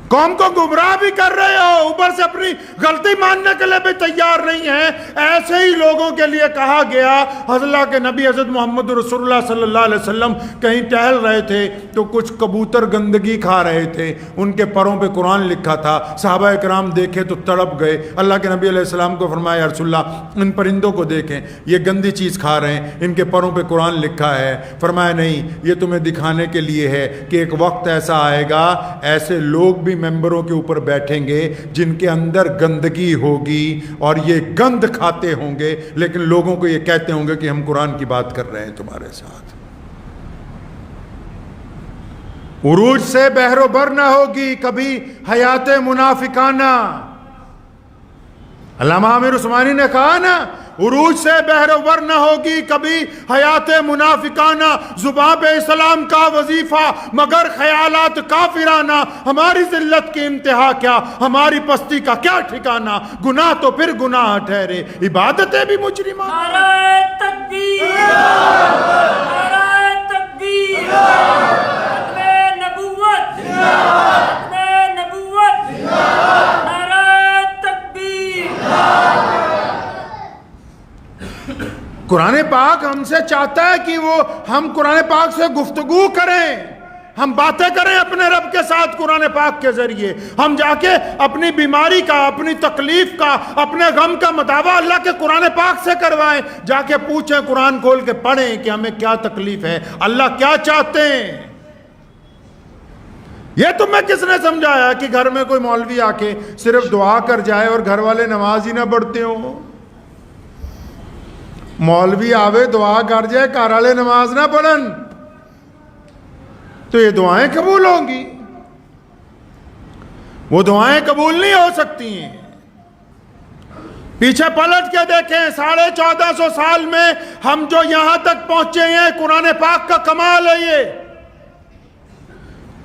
कौम को गुमराह भी कर रहे हो, ऊपर से अपनी गलती मानने के लिए भी तैयार नहीं है। ऐसे ही लोगों के लिए कहा गया। अल्लाह के नबी हज़रत मोहम्मद रसूलुल्लाह सल्लल्लाहु अलैहि वसल्लम कहीं टहल रहे थे तो कुछ कबूतर गंदगी खा रहे थे, उनके परों पे कुरान लिखा था। सहाबा किराम देखे तो तड़प गए। अल्लाह के नबी अलैहि सलाम को फरमाया, या रसूलल्लाह इन परिंदों को देखें, ये गंदी चीज़ खा रहे हैं, इनके परों पे कुरान लिखा है। फरमाया नहीं, ये तुम्हें दिखाने के लिए है कि एक वक्त ऐसा आएगा, ऐसे लोग भी मेंबरों के ऊपर बैठेंगे जिनके अंदर गंदगी होगी और ये गंद खाते होंगे, लेकिन लोगों को ये कहते होंगे कि हम कुरान की बात कर रहे हैं तुम्हारे साथ। उरूज से बहरोबर ना होगी कभी हयात मुनाफिकाना। अल्लामा आमिर उस्मानी ने कहा ना, उरूज से बहरोबर न होगी कभी हयात मुनाफिकाना। जुबान पे इस्लाम का वजीफा मगर ख्यालात काफिराना। हमारी जिल्लत की इंतहा क्या, हमारी पस्ती का क्या ठिकाना। गुनाह तो फिर गुनाह ठहरे, इबादतें भी मुजरिमाना। नारे तकबीर, नारे तकबीर, खत्मे नबुव्वत, खत्मे नबुव्वत, नारे तकबीर। कुरान पाक हमसे चाहता है कि वो हम कुरान पाक से गुफ्तगू करें, हम बातें करें अपने रब के साथ कुरान पाक के जरिए। हम जाके अपनी बीमारी का, अपनी तकलीफ का, अपने गम का मदावा अल्लाह के कुरान पाक से करवाएं। जाके पूछें, कुरान खोल के पढ़ें कि हमें क्या तकलीफ है, अल्लाह क्या चाहते हैं। यह तुम्हें किसने समझाया कि घर में कोई मौलवी आके सिर्फ दुआ कर जाए और घर वाले नमाज ही ना पढ़ते हो। मौलवी आवे दुआ कर जाए, घर वाले नमाज ना पढ़न, तो ये दुआएं कबूल होंगी? वो दुआएं कबूल नहीं हो सकती हैं। पीछे पलट के देखें, 1450 साल में हम जो यहां तक पहुंचे हैं, कुरान पाक का कमाल है ये।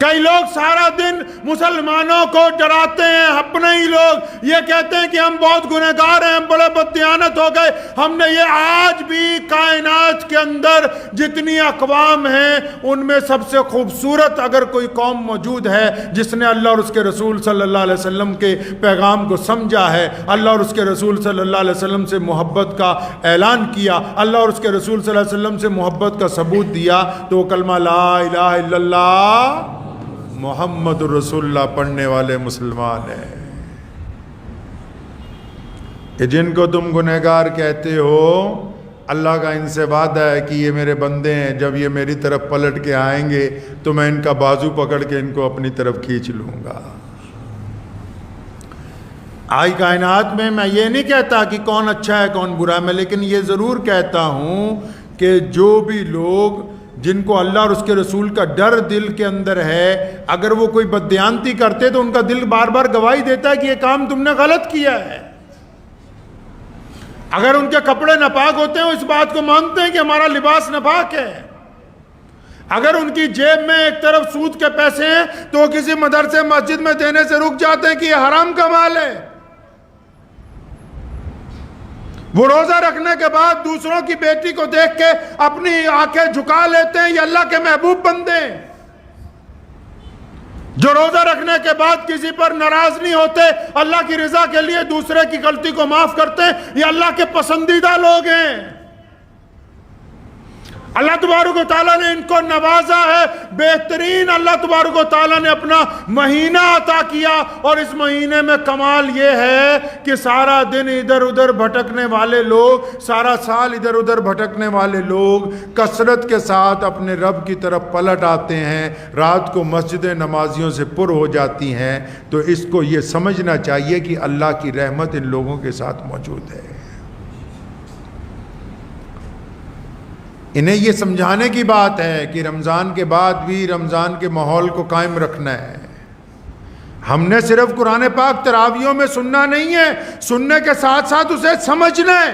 कई लोग सारा दिन मुसलमानों को डराते हैं, अपने ही लोग ये कहते हैं कि हम बहुत गुनहगार हैं, हम बड़े बददियानत हो गए। हमने ये आज भी कायनात के अंदर जितनी अक़वाम हैं उनमें सबसे खूबसूरत अगर कोई कौम मौजूद है जिसने अल्लाह और उसके रसूल सल्लल्लाहु अलैहि वसल्लम के पैगाम को समझा है, अल्लाह और उसके रसूल सल्लल्लाहु अलैहि वसल्लम से मोहब्बत का ऐलान किया, अल्लाह और उसके रसूल सल्लल्लाहु अलैहि वसल्लम से मोहब्बत का सबूत दिया, तो वो कलमा ला इलाहा इल्लल्लाह मोहम्मद रसूलुल्लाह पढ़ने वाले मुसलमान हैं। कि जिनको तुम गुनहगार कहते हो, अल्लाह का इनसे वादा है कि ये मेरे बंदे हैं, जब ये मेरी तरफ पलट के आएंगे तो मैं इनका बाजू पकड़ के इनको अपनी तरफ खींच लूँगा। आई कायनात में मैं ये नहीं कहता कि कौन अच्छा है कौन बुरा है, मैं लेकिन ये ज़रूर कहता हूँ कि जो भी लोग जिनको अल्लाह और उसके रसूल का डर दिल के अंदर है, अगर वो कोई बददियानती करते तो उनका दिल बार बार गवाही देता है कि ये काम तुमने गलत किया है। अगर उनके कपड़े नापाक होते हैं, इस बात को मानते हैं कि हमारा लिबास नापाक है। अगर उनकी जेब में एक तरफ सूद के पैसे हैं तो वो किसी मदरसे मस्जिद में देने से रुक जाते हैं कि ये हराम का माल है। वो रोजा रखने के बाद दूसरों की बेटी को देख के अपनी आंखें झुका लेते हैं, ये अल्लाह के महबूब बंदे। जो रोजा रखने के बाद किसी पर नाराज नहीं होते, अल्लाह की रजा के लिए दूसरे की गलती को माफ करते हैं, ये अल्लाह के पसंदीदा लोग हैं। अल्लाह तबारक व तआला ने इनको नवाजा है। बेहतरीन अल्लाह तबारक व तआला ने अपना महीना अता किया, और इस महीने में कमाल ये है कि सारा दिन इधर उधर भटकने वाले लोग, सारा साल इधर उधर भटकने वाले लोग कसरत के साथ अपने रब की तरफ पलट आते हैं। रात को मस्जिदें नमाजियों से पुर हो जाती हैं। तो इसको ये समझना चाहिए कि अल्लाह की रहमत इन लोगों के साथ मौजूद है। इन्हें यह समझाने की बात है कि रमज़ान के बाद भी रमज़ान के माहौल को कायम रखना है। हमने सिर्फ कुरान पाक तरावियों में सुनना नहीं है, सुनने के साथ साथ उसे समझना है।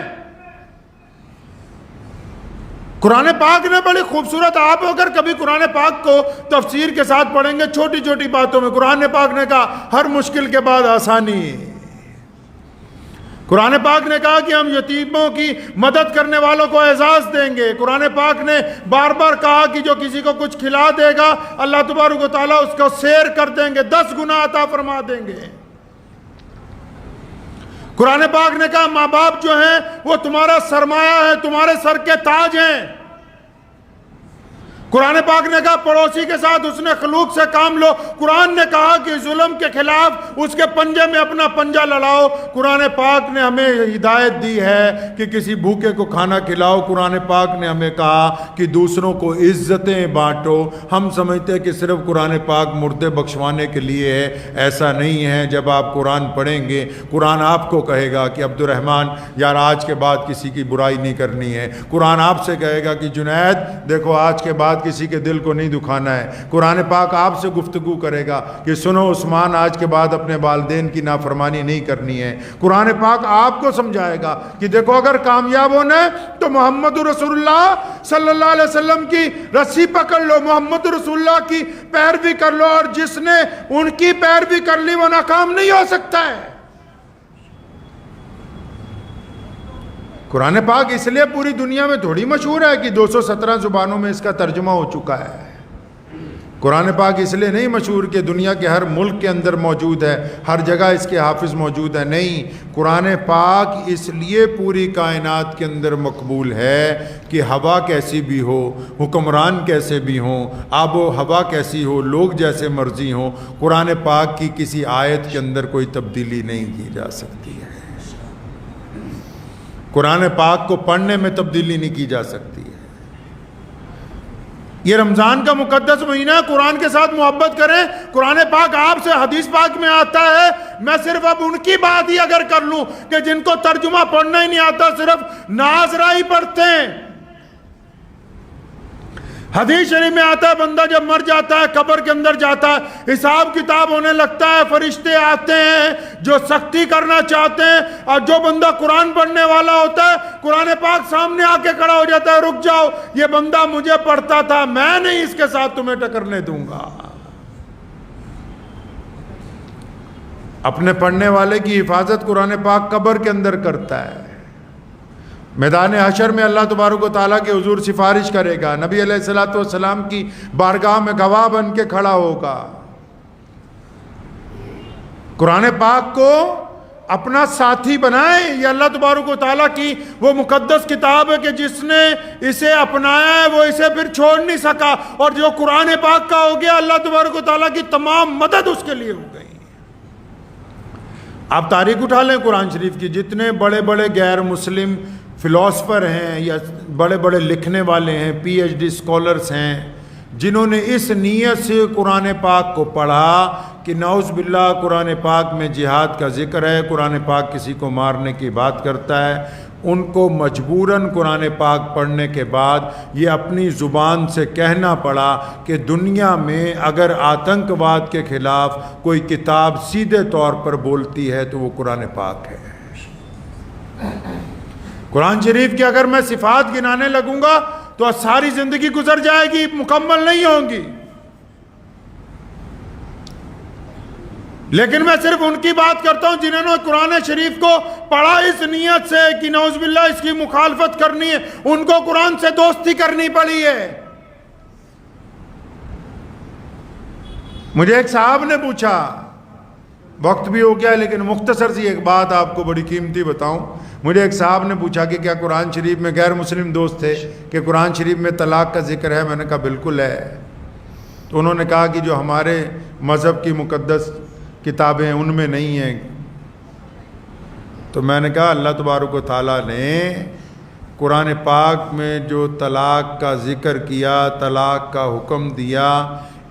कुरान पाक ने बड़ी खूबसूरत, आप अगर कभी कुरान पाक को तफसीर के साथ पढ़ेंगे, छोटी छोटी बातों में कुरान पाक ने कहा हर मुश्किल के बाद आसानी। कुरान पाक ने कहा कि हम यतीमों की मदद करने वालों को एजाज देंगे। कुरान पाक ने बार बार कहा कि जो किसी को कुछ खिला देगा अल्लाह तबारक व तआला उसको शेर कर देंगे, 10 गुना अता फरमा देंगे। कुरान पाक ने कहा माँ बाप जो हैं वो तुम्हारा सरमाया है, तुम्हारे सर के ताज हैं। कुरान पाक ने कहा पड़ोसी के साथ उसने खलूक से काम लो। कुरान ने कहा कि जुल्म के खिलाफ उसके पंजे में अपना पंजा लड़ाओ। कुरान पाक ने हमें हिदायत दी है कि किसी भूखे को खाना खिलाओ। कुरान पाक ने हमें कहा कि दूसरों को इज्जतें बांटो। हम समझते हैं कि सिर्फ कुरान पाक मुर्दे बख्शवाने के लिए है, ऐसा नहीं है। जब आप कुरान पढ़ेंगे, कुरान आपको कहेगा कि अब्दुर्रहमान यार आज के बाद किसी की बुराई नहीं करनी है। कुरान आपसे कहेगा कि जुनैद देखो आज के बाद किसी के दिल को नहीं दुखाना है। कुरान पाक आपसे गुफ्तगू करेगा कि सुनो उस्मान आज के बाद अपने वालिदैन की नाफरमानी नहीं करनी है। कुरान पाक आपको समझाएगा कि देखो अगर कामयाब होना है तो मोहम्मद रसूलुल्लाह सल्लल्लाहु अलैहि वसल्लम की रस्सी पकड़ लो, मोहम्मद रसूलुल्लाह की पैरवी कर लो, और जिसने उनकी पैरवी कर ली वो नाकाम नहीं हो सकता है। कुरान पाक इसलिए पूरी दुनिया में थोड़ी मशहूर है कि 217 जुबानों में इसका तर्जुमा हो चुका है। कुरान पाक इसलिए नहीं मशहूर कि दुनिया के हर मुल्क के अंदर मौजूद है, हर जगह इसके हाफिज मौजूद है। नहीं, कुरान पाक इसलिए पूरी कायनात के अंदर मकबूल है कि हवा कैसी भी हो, हुक्मरान कैसे भी हों, आबो हवा कैसी हो, लोग जैसे मर्जी हों, कुरान पाक की किसी आयत के अंदर कोई तब्दीली नहीं की जा सकती है। कुरान पाक को पढ़ने में तब्दीली नहीं की जा सकती है। ये रमज़ान का मुकद्दस महीना है, कुरान के साथ मोहब्बत करें। कुरान पाक आपसे हदीस पाक में आता है। मैं सिर्फ अब उनकी बात ही अगर कर लूं कि जिनको तर्जुमा पढ़ना ही नहीं आता, सिर्फ नाज़रा ही पढ़ते हैं। हदीस शरीफ में आता है बंदा जब मर जाता है, कब्र के अंदर जाता है, हिसाब किताब होने लगता है, फरिश्ते आते हैं जो सख्ती करना चाहते हैं, और जो बंदा कुरान पढ़ने वाला होता है कुरान पाक सामने आके खड़ा हो जाता है, रुक जाओ ये बंदा मुझे पढ़ता था, मैं नहीं इसके साथ तुम्हें टकरने दूंगा। अपने पढ़ने वाले की हिफाजत कुरान पाक कब्र के अंदर करता है। मैदान हशर में अल्लाह तबारक व तआला के हुजूर सिफारिश करेगा, नबी अलैहिस्सलातु वस्सलाम की बारगाह में गवाह बन के खड़ा होगा। कुरान पाक को अपना साथी बनाए। ये अल्लाह तबारक व तआला की वो मुकद्दस किताब है कि जिसने इसे अपनाया है वो इसे फिर छोड़ नहीं सका, और जो कुरान पाक का हो गया अल्लाह तबारक व तआला की तमाम मदद उसके लिए हो गई। आप तारीख उठा लें कुरान शरीफ की, जितने बड़े बड़े गैर मुस्लिम फ़िलासफ़र हैं या बड़े बड़े लिखने वाले हैं, PhD स्कॉलर्स हैं, जिन्होंने इस नीयत से कुरान पाक को पढ़ा कि नाउज़ बिल्लाह कुरान पाक में जिहाद का ज़िक्र है, कुरान पाक किसी को मारने की बात करता है, उनको मजबूरन कुरान पाक पढ़ने के बाद ये अपनी ज़ुबान से कहना पड़ा कि दुनिया में अगर आतंकवाद के ख़िलाफ़ कोई किताब सीधे तौर पर बोलती है तो वो कुरान पाक है। कुरान शरीफ की अगर मैं सिफात गिनाने लगूंगा तो सारी ज़िंदगी गुजर जाएगी, मुकम्मल नहीं होंगी। लेकिन मैं सिर्फ उनकी बात करता हूं जिन्होंने कुरान शरीफ को पढ़ा इस नियत से कि नौज़ुबिल्लाह इसकी मुखालफत करनी है, उनको कुरान से दोस्ती करनी पड़ी है। मुझे एक साहब ने पूछा, वक्त भी हो गया लेकिन मुख्तसर सी एक बात आपको बड़ी कीमती बताऊं। मुझे एक साहब ने पूछा कि क्या कुरान शरीफ में, गैर मुस्लिम दोस्त थे, कि कुरान शरीफ में तलाक का जिक्र है? मैंने कहा बिल्कुल है। तो उन्होंने कहा कि जो हमारे मज़हब की मुक़द्दस किताबें हैं उनमें नहीं हैं। तो मैंने कहा अल्लाह तबारक व तआला ने कुरान पाक में जो तलाक का जिक्र किया, तलाक का हुक्म दिया,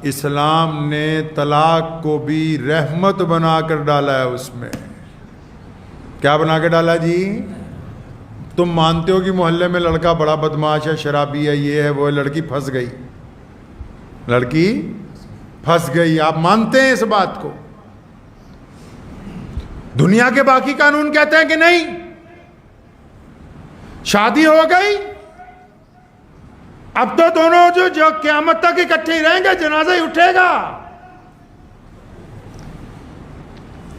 इस्लाम ने तलाक को भी रहमत बना कर डाला है। उसमें क्या बना के डाला जी? तुम मानते हो कि मोहल्ले में लड़का बड़ा बदमाश है, शराबी है, ये है वो है, लड़की फंस गई, लड़की फंस गई, आप मानते हैं इस बात को? दुनिया के बाकी कानून कहते हैं कि नहीं, शादी हो गई, अब तो दोनों जो क़यामत तक इकट्ठे ही रहेंगे, जनाजा ही उठेगा।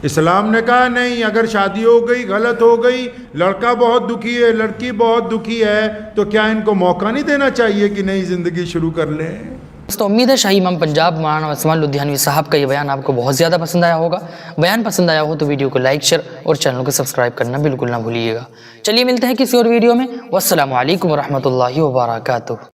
इस्लाम ने कहा नहीं, अगर शादी हो गई, गलत हो गई, लड़का बहुत दुखी है, लड़की बहुत दुखी है, तो क्या इनको मौका नहीं देना चाहिए कि नई जिंदगी शुरू कर लें? दोस्तों उम्मीद है शाही इमाम पंजाब मौलाना उस्मान लुधियानवी साहब का ये बयान आपको बहुत ज़्यादा पसंद आया होगा। बयान पसंद आया हो तो वीडियो को लाइक, शेयर और चैनल को सब्सक्राइब करना बिल्कुल ना भूलिएगा। चलिए मिलते हैं किसी और वीडियो में। वस्सलामु अलैकुम वरहमतुल्लाहि वबरकातुहू।